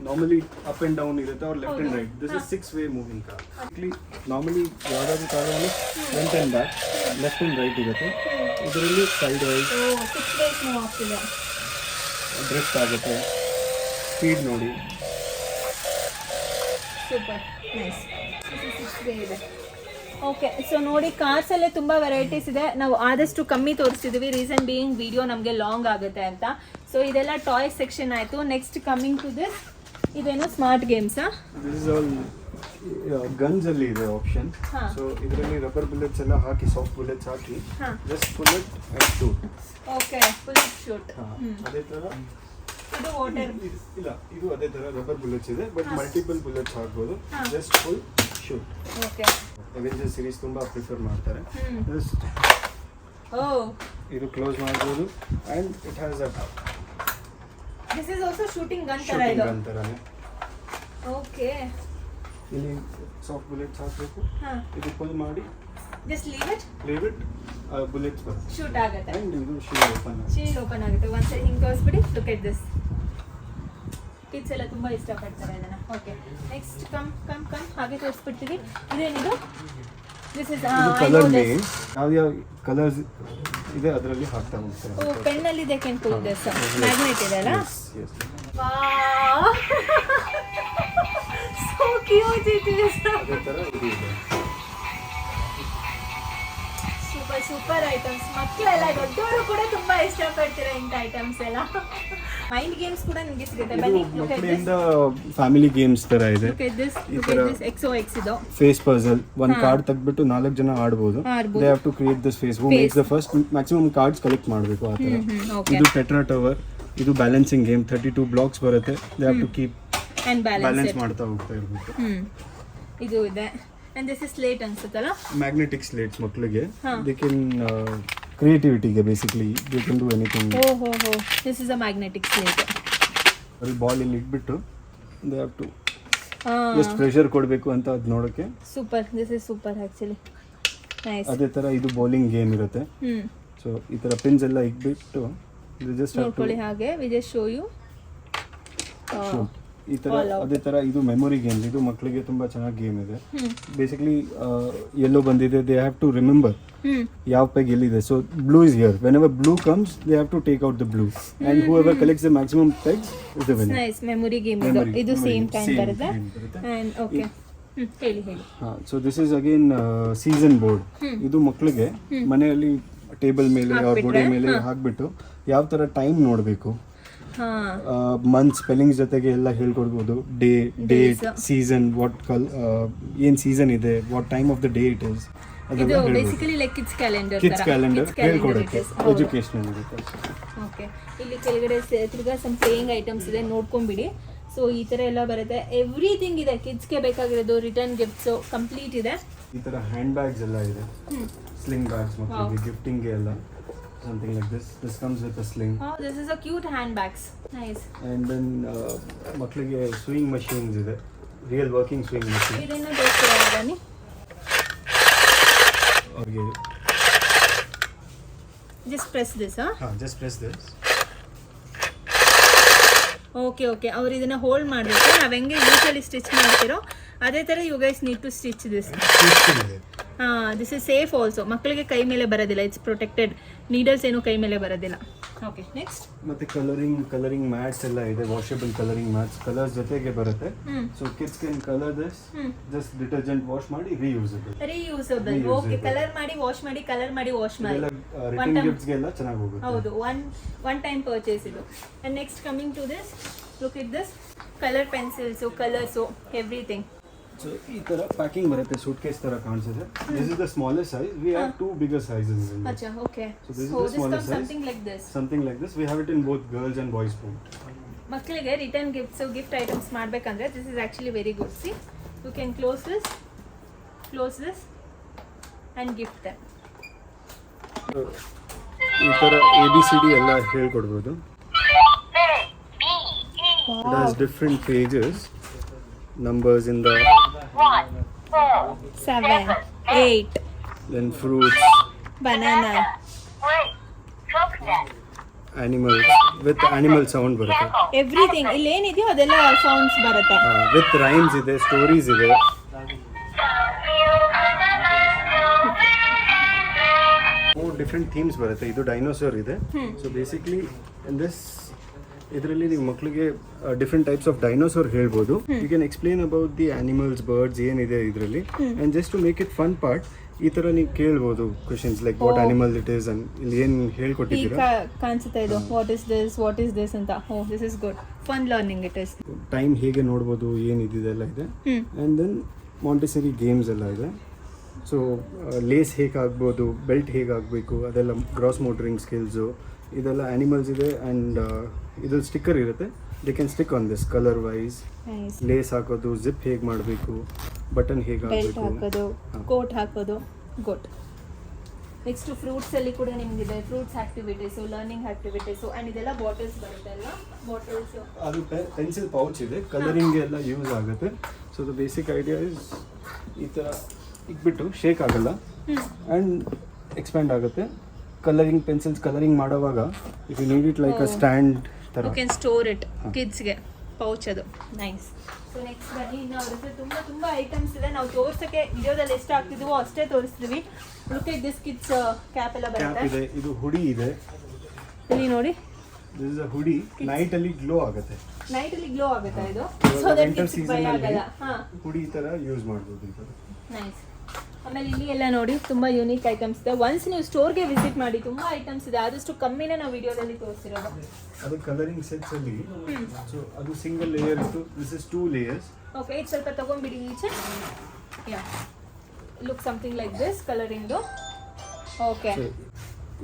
normally up and down ಇರುತ್ತೆ or left and right. This is 6-way moving car. Normally ಯಾವ್ದಾದ್ರು ಕಾರಲ್ಲಿ front and back left and right ಇರುತ್ತೆ. ಇದರಲ್ಲಿ ಸೈಡ್ ವೈಸ್ 6 ways ಮೂವ್ ಆಗ್ತಿದೆ. ಡ್ರಿಫ್ಟ್ ಆಗುತ್ತೆ. ಸ್ಪೀಡ್ ನೋಡಿ. Super nice. 6 ವೇ ಇದೆ. ಓಕೆ, ಸೊ ನೋಡಿ ಕಾರ್ಸಲ್ಲೇ ತುಂಬ ವೆರೈಟೀಸ್ ಇದೆ. ನಾವು ಆದಷ್ಟು ಕಮ್ಮಿ ತೋರಿಸ್ತಿದ್ವಿ, ರೀಸನ್ ಬೀಯಿಂಗ್ ವಿಡಿಯೋ ನಮಗೆ ಲಾಂಗ್ ಆಗುತ್ತೆ ಅಂತ. ಸೊ ಇದೆಲ್ಲ ಟಾಯ್ಸ್ ಸೆಕ್ಷನ್ ಆಯಿತು. ನೆಕ್ಸ್ಟ್ ಕಮ್ಮಿಂಗ್ ಟು ದಿಸ್, ಇದೇನು ಸ್ಮಾರ್ಟ್ ಗೇಮ್ಸಾ? ದಿಸ್ ಇಸ್ ಆಲ್ ಗನ್ಸ್ ಅಲ್ಲಿ ಇದೆ ಆಪ್ಷನ್. ಸೊ ಇದರಲ್ಲಿ ರಬ್ಬರ್ ಬುಲೆಟ್ಸ್ ಎಲ್ಲ ಹಾಕಿ, soft bullets hockey just bullet and shoot. Okay, full shoot. ಅದೇ ತರ ಇದು ವಾಟರ್ ಇಲ್ಲ, ಇದು ಅದೇ ತರ ರಬ್ಬರ್ ಬುಲೆಟ್ಸ್ ಇದೆ, ಬಟ್ ಮಲ್ಟಿಪಲ್ ಬುಲೆಟ್ಸ್ ಹಾಕ್ಬೋದು. Just full shoot. Okay, Avenger series ತುಂಬಾ ಪ್ರಿಫರ್ ಮಾಡ್ತಾರೆ. ಓ, ಇದು ಕ್ಲೋಸ್ ಮಾಡ್ಬೋದು and it has a this is also shooting gun ತರ ಶೂಟಿಂಗ್ ಇದು. ಗನ್ ತರಾನೇ. ಓಕೆ, ಇಲ್ಲಿ ಸಾಫ್ಟ್ ಬುಲೆಟ್ಸ್ ಹಾಕಬೇಕು. ಇದು ಫುಲ್ ಮಾಡಿ ಜಸ್ಟ್ ಲೀವ್ ಇಟ್, ಬುಲೆಟ್ಸ್ ಬರುತ್ತೆ ಶೂಟ್ ಆಗುತ್ತೆ. ಅಂಡ್ ಇದು ಶೀಲ್ಡ್ ಓಪನ್ ಆಗುತ್ತೆ. ಶೀಲ್ಡ್ ಓಪನ್ ಆಗುತ್ತೆ. ಒಂದ್ಸರಿ ಹಿಂಗೆ ತೋರಿಸ್ಬಿಡಿ. Look at this. ಕಿಡ್ಸ್ ಎಲ್ಲ ತುಂಬ ಇಷ್ಟಪಡ್ತಾರೆ ಇದನ್ನ. ಓಕೆ, ನೆಕ್ಸ್ಟ್ ಕಮ್ ಹಾಗೆ ತೋರಿಸ್ಬಿಡ್ತೀವಿ. ಇದೇನಿದು? ದಿಸ್ ಇಸ್ ಕಲರ್ ಯಾವ ಕಲರ್ಸ್ ಇದೆ ಅದರಲ್ಲಿ ಹಾಕ್ತಾ ಹೋಗ್ತಾರೆ. ಓ, ಪೆನ್ನಲ್ಲಿ they can put this. Magnet ಇದೆ ಅಲ್ಲ? Yes. Wow, so cute it is. ಅದೇ ತರ ಇದು ಇದೆ. Super items. ಮಕ್ಕಳೆಲ್ಲ ದೊಡ್ಡವರು ಕೂಡ ತುಂಬಾ ಇಷ್ಟಪಡ್ತೀರಾ ಇಂಥ ಐಟಮ್ಸ್ ಎಲ್ಲ. ಮೈಂಡ್ ಗೇಮ್ಸ್ ಕೂಡ ನಿಮಗೆ ಸಿಗುತ್ತೆ. ಬನ್ನಿ, ಲುಕ್ ಎಟ್ ದಿಸ್. ಮಕ್ಕಳಿಂದ ಫ್ಯಾಮಿಲಿ ಗೇಮ್ಸ್ ತರ ಇದೆ. Look at this. XOX ಇದು ಫೇಸ್ ಪಜಲ್. ಒಂದು ಕಾರ್ಡ್ ತೆಗ್ಬಿಟ್ಟು 4 ಜನ ಆಡಬಹುದು. They have to create this face. Who makes the first maximum cards collect ಮಾಡಬೇಕು ಆ ತರ. ಇದು ಟೆಟ್ರಾ ಟವರ್. ಇದು ಬ್ಯಾಲೆನ್ಸಿಂಗ್ ಗೇಮ್. 32 ಬ್ಲಾಕ್ಸ್ ಬರುತ್ತೆ. They have to keep and balance ಮಾಡ್ತಾ ಹೋಗ್ತಾ ಇರಬೇಕು. ಇದು ಇದೆ. ಅಂಡ್ ದಿಸ್ ಇಸ್ ಸ್ಲೇಟ್ ಅನ್ಸುತ್ತಲ್ಲ? ಮ್ಯಾಗ್ನೆಟಿಕ್ ಸ್ಲೇಟ್ಸ್ ಮಕ್ಕಳಿಗೆ. ದೇ ಕ್ಯಾನ್ ಕ್ರಿಯೇಟಿವಿಟಿಗೆ basically they can do anything. ಓಹೋ, this is a magnetic slate. ಅಲ್ಲಿ ಬಾಲ್ ಇಲ್ಲಿ ಇಟ್ಬಿಟ್ಟು ದೇ ಹ್ಯಾವ್ ಟು ಎಷ್ಟು ಪ್ರೆಷರ್ ಕೊಡಬೇಕು ಅಂತ ಅದು ನೋಡೋಕ್ಕೆ. Super, this is super actually. Nice. ಅದೇ ತರ ಇದು ಬೌಲಿಂಗ್ ಗೇಮ್ ಇರುತ್ತೆ. ಸೊ ಈ ತರ ಪಿನ್ಸ್ ಎಲ್ಲ ಇಟ್ಬಿಟ್ಟು ಜಸ್ಟ್ ನೋಡ್ಕೊಳ್ಳಿ ಹಾಗೆ. We just show you. ಈ ತರ ಅದೇ ತರ ಇದು ಮೆಮೊರಿ ಗೇಮ್. ಇದು ಮಕ್ಕಳಿಗೆ ತುಂಬಾ ಚೆನ್ನಾಗಿ ಗೇಮ್ ಇದೆ. ಬೇಸಿಕಲಿ ಎಲ್ಲೋ ಬಂದಿದೆ, ದೇ ಹ್ಯಾವ್ ಟು ರಿಮೆಂಬರ್ ಯಾವ ಪೆಗ್ ಎಲ್ಲಿದೆ. So blue is here. Whenever blue comes they have to take out the blue and whoever collects the maximum pegs is the winner. Nice memory game ಇದು. ಇದು ಸೇಮ್ ಟೈಮ್ ಬರುತ್ತೆ. ಅಂಡ್ ಓಕೆ, ಹೇಳಿ. So this is again season board. ಇದು ಮಕ್ಕಳಿಗೆ ಮನೆಯಲ್ಲಿ ಟೇಬಲ್ ಮೇಲೆ ಗೋಡೆ ಮೇಲೆ ಹಾಕ್ಬಿಟ್ಟು ಯಾವ ತರ ಟೈಮ್ ನೋಡಬೇಕು, ಮಂತ್ ಸ್ಪೆಲ್ಲಿಂಗ್ಸ್ ಜೊತೆಗೆ ಎಲ್ಲ ಹೇಳ್ಕೊಡ್ಬೋದು. ಡೇಟ್, ಸೀಸನ್, ಏನ್ ಸೀಸನ್ ಇದೆ, what time of the day it is. ಇದು ಬೇಸಿಕಲಿ ಲೈಕ್ ಕಿಡ್ಸ್ ಕ್ಯಾಲೆಂಡರ್ ಹೇಳ್ಕೊಡುತ್ತೆ. ಎಜುಕೇಶನಲ್ ಇರುತ್ತೆ. ಓಕೆ, ಇಲ್ಲಿ ಕೆಳಗಡೆ ತಿರ್ಗಾ ಸಮ್ ಪ್ಲೇಯಿಂಗ್ ಐಟಮ್ಸ್ ಇದೆ, ನೋಡ್ಕೊಂಡ್ಬಿಡಿ. ಸೊ ಈ ತರ ಎಲ್ಲ ಬರುತ್ತೆ. ಎವ್ರಿಥಿಂಗ್ ಇದೆ ಕಿಡ್ಸ್ಗೆ ಬೇಕಾಗಿರೋದು. ರಿಟರ್ನ್ ಗಿಫ್ಟ್ಸ್ ಕಂಪ್ಲೀಟ್ ಇದೆ. ಈ ತರ ಹ್ಯಾಂಡ್ ಬ್ಯಾಗ್ಸ್ ಎಲ್ಲ ಇದೆ. ಸ್ಲಿಂಗ್ ಬ್ಯಾಗ್ಸ್ ಮಕ್ಕಳಿಗೆ ಗಿಫ್ಟಿಂಗ್ ಎಲ್ಲ. Something like this. This comes with a sling. Oh, this is a cute handbags. Nice. And then ಮಕ್ಕಳಿಗೆ swing machines ಇದೆ. Real working swing machine. ಇದನ್ನ ತೋರಿಸ್ತೀರಾ ಬನ್ನಿ. ಅವ್ರಿಗೆ Just press this, just press this. Okay, ಅವ್ರು ಇದನ್ನ ಹೋಲ್ಡ್ ಮಾಡಬೇಕು. ನಾವು ಹೆಂಗೆ ಯೂಶಲಿ ಸ್ಟಿಚ್ ಮಾಡ್ತಿರೋ ಅದೇ ಥರ you guys need to stitch this. This is safe also. ಮಕ್ಕಳಿಗೆ ಕೈ ಮೇಲೆ ಬರೋದಿಲ್ಲ. It's protected. ನೀಡಲ್ಸ್ ಏನು ಕೈ ಮೇಲೆ ಬರೋದಿಲ್ಲ. ಓಕೆ, ನೆಕ್ಸ್ಟ್ ಮತ್ತೆ ಕಲರಿಂಗ್ ಮ್ಯಾಟ್ಸ್ ಎಲ್ಲ ಇದೆ. Washable colouring mats. ಕಲರ್ಸ್ ಜೊತೆಗೆ ಬರುತ್ತೆ. So kids can colour this. Just detergent wash ಮಾಡಿ ರೀಯೂಸಬಲ್. ಓಕೆ, ಕಲರ್ ಮಾಡಿ ವಾಶ್ ಮಾಡಿ, ಕಲರ್ ಮಾಡಿ ವಾಶ್ ಮಾಡಿ. ರಿಟರ್ನ್ ಗಿಫ್ಟ್ಸ್ ಗೆ ಎಲ್ಲ ಚೆನ್ನಾಗಿ ಹೋಗುತ್ತೆ. ಹೌದು, ಒನ್ ಟೈಮ್ ಪರ್ಚೇಸ್ ಇದು. And next coming to this, look it this. Colour pencils, colours, everything. So ಈ ತರ ಪ್ಯಾಕಿಂಗ್ ಬರುತ್ತೆ. ಸೂಟ್ ಕೇಸ್ ತರ ಕಾಣಿಸುತ್ತೆ. This is the smallest size. We have 2 bigger sizes in this. Acha, okay. So this is So the this smallest comes size. something like this. Something like this. We have it in both girls and boys food. ಮಕ್ಕಳಿಗೆ ರಿಟರ್ನ್ ಗಿಫ್ಟ್ ಐಟಮ್ಸ್ ಮಾಡಬೇಕಂದ್ರೆ this is actually very good. See, you can close this and gift them. ಈ ತರ ABCD ಎಲ್ಲ ಹೇಳ್ಕೊಡ್ಬೋದು. It has different pages, numbers in the 7, 8, then fruits, banana, animal with animal sound ಬರುತ್ತೆ, ಎವ್ರಿಥಿಂಗ್ ಇಲ್ಲಿ ಏನಿದೆಯೋ ಅದೆಲ್ಲ ಸೌಂಡ್ಸ್ ಬರುತ್ತೆ. ವಿತ್ ರೈಮ್ಸ್ ಇದೆ, ಸ್ಟೋರೀಸ್ ಇದೆ. ಡಿಫ್ರೆಂಟ್ ಥೀಮ್ಸ್ ಬರುತ್ತೆ. ಇದು ಡೈನೋಸರ್ ಇದೆ. ಸೊ ಬೇಸಿಕ್ಲಿ ಇನ್ ದಿಸ್ ಇದರಲ್ಲಿ ನೀವು ಮಕ್ಕಳಿಗೆ ಡಿಫ್ರೆಂಟ್ ಟೈಪ್ಸ್ ಆಫ್ ಡೈನೋಸರ್ ಹೇಳ್ಬೋದು. You can explain about the animals, birds ಏನಿದೆ ಇದರಲ್ಲಿ, and just to make it fun part ಈ ಥರ ನೀವು ಕೇಳ್ಬೋದು questions like what animal it is and ಇಲ್ಲಿ ಏನು ಹೇಳ್ಕೊಟ್ಟಿದ್ದೀರಾ ಕಾಣಿಸುತ್ತೆ ಇದು ವಾಟ್ ಇಸ್ ದಿಸ್ ಅಂತ. Oh this is good, fun learning it is. Time ಹೇಗೆ ನೋಡ್ಬೋದು ಏನಿದೆಲ್ಲ ಇದೆ. ಆ್ಯಂಡ್ ದೆನ್ ಮಾಂಟೆಸರಿ ಗೇಮ್ಸ್ ಎಲ್ಲ ಇದೆ. ಸೊ ಲೇಸ್ ಹೇಗೆ ಆಗ್ಬೋದು, ಬೆಲ್ಟ್ ಹೇಗೆ ಆಗಬೇಕು, ಅದೆಲ್ಲ ಗ್ರಾಸ್ ಮೋಟರಿಂಗ್ ಸ್ಕಿಲ್ಸು ಇದೆಲ್ಲ ಆ್ಯನಿಮಲ್ಸ್ ಇದೆ. ಆ್ಯಂಡ್ ಇದು ಸ್ಟಿಕ್ಕರ್ ಇರುತ್ತೆ, they can stick on this colour wise. Lace ಹಾಕೋದು, ಜಿಪ್ ಹೇಗೆ ಮಾಡಬೇಕು, ಬಟನ್ ಹೇಗೆ ಬೆಲ್ಟ್ ಹಾಕಬೇಕು, ಹಾಕೋದು, ಕೋಟ್ ಹಾಕೋದು. ಗುಡ್. ನೆಕ್ಸ್ಟ್ ಫ್ರೂಟ್ಸ್ ಅಲ್ಲಿ ಕೂಡ ನಿಮ್ಗಿದೆ fruits activities, learning activities, and ಇದೆಲ್ಲ ಬಾಟಲ್ಸ್ ಬರುತ್ತೆ ಅಲ್ಲ, ಬಾಟಲ್ಸ್. ಅದು ಪೆನ್ಸಿಲ್ ಪೌಚ್ ಇದೆ, ಕಲರಿಂಗ್ ಎಲ್ಲ ಯೂಸ್ ಆಗುತ್ತೆ. So the basic idea is ಈ ಥರ ಇಟ್ಬಿಟ್ಟು ಶೇಕ್ ಆಗಲ್ಲ ಆ್ಯಂಡ್ ಎಕ್ಸ್ಪ್ಯಾಂಡ್ ಆಗುತ್ತೆ. ಕಲರಿಂಗ್ ಪೆನ್ಸಿಲ್ಸ್ ಕಲರಿಂಗ್ ಮಾಡೋವಾಗ if you need it like a stand ಥರ ಯು ಕ್ಯಾನ್ ಸ್ಟೋರ್ ಇಟ್ ಕಿಡ್ಸ್ಗೆ ಪೌಚ್ ಅದು. ನೈಸ್. ಸೊ ನೆಕ್ಸ್ಟ್ ಬನ್ನಿ, ಇನ್ನು ಅವ್ರ ಹತ್ರ ತುಂಬ ಐಟಮ್ಸ್ ಇದೆ. ನಾವು ತೋರ್ಸೋಕ್ಕೆ ವಿಡಿಯೋದಲ್ಲಿ ಎಷ್ಟು ಆಗ್ತಿದ್ವೋ ಅಷ್ಟೇ ತೋರಿಸ್ತೀವಿ. Look at this kids cap ಎಲ್ಲ ಕ್ಯಾಪ್ ಬರುತ್ತೆ. ಇದೆ, ಇದು ಹುಡಿ ಇದೆ. ಇಲ್ಲಿ ನೋಡಿ, ದಿಸ್ ಇಸ್ ಅ ಹುಡಿ, ನೈಟ್ ಅಲ್ಲಿ ಗ್ಲೋ ಆಗುತ್ತೆ. ನೈಟ್ ಅಲ್ಲಿ ಗ್ಲೋ ಆಗುತ್ತಾ ಇದು? ಸೊ ದಟ್ ವಿಂಟರ್ ಕಿಡ್ಸ್ ಭಯ ಸೀಸನ್ ಆಗಲ್ಲ. ಹಾ, ಹುಡಿ ತರ ಯೂಸ್ ಮಾಡ್ಬೋದು ಈ ಥರ. ನೈಸ್. ಆಮೇಲೆ ಇಲ್ಲಿ ಎಲ್ಲ ನೋಡಿ ತುಂಬ ಯೂನಿಕ್ ಐಟಮ್ಸ್ ಇದೆ. ಒನ್ಸ್ ನೀವು ಸ್ಟೋರ್ಗೆ ವಿಸಿಟ್ ಮಾಡಿ, ತುಂಬ ಐಟಮ್ಸ್ ಇದೆ. ಆದಷ್ಟು ಕಮ್ಮಿನೇ ನಾವು ವಿಡಿಯೋದಲ್ಲಿ ತೋರಿಸಿರೋದು. ಅದು ಕಲರಿಂಗ್ ಸೆಟ್ಸ್ ಅಲ್ಲಿ, ಸೊ ಅದು ಸಿಂಗಲ್ ಲೇಯರ್ ಇತ್ತು, ದಿಸ್ ಇಸ್ 2 ಲೇಯರ್ಸ್. ಓಕೆ, ಇದು ಸ್ವಲ್ಪ ತಗೊಂಡ್ಬಿಡಿ ಈಚೆ. Yeah, look something like this colouring. Okay,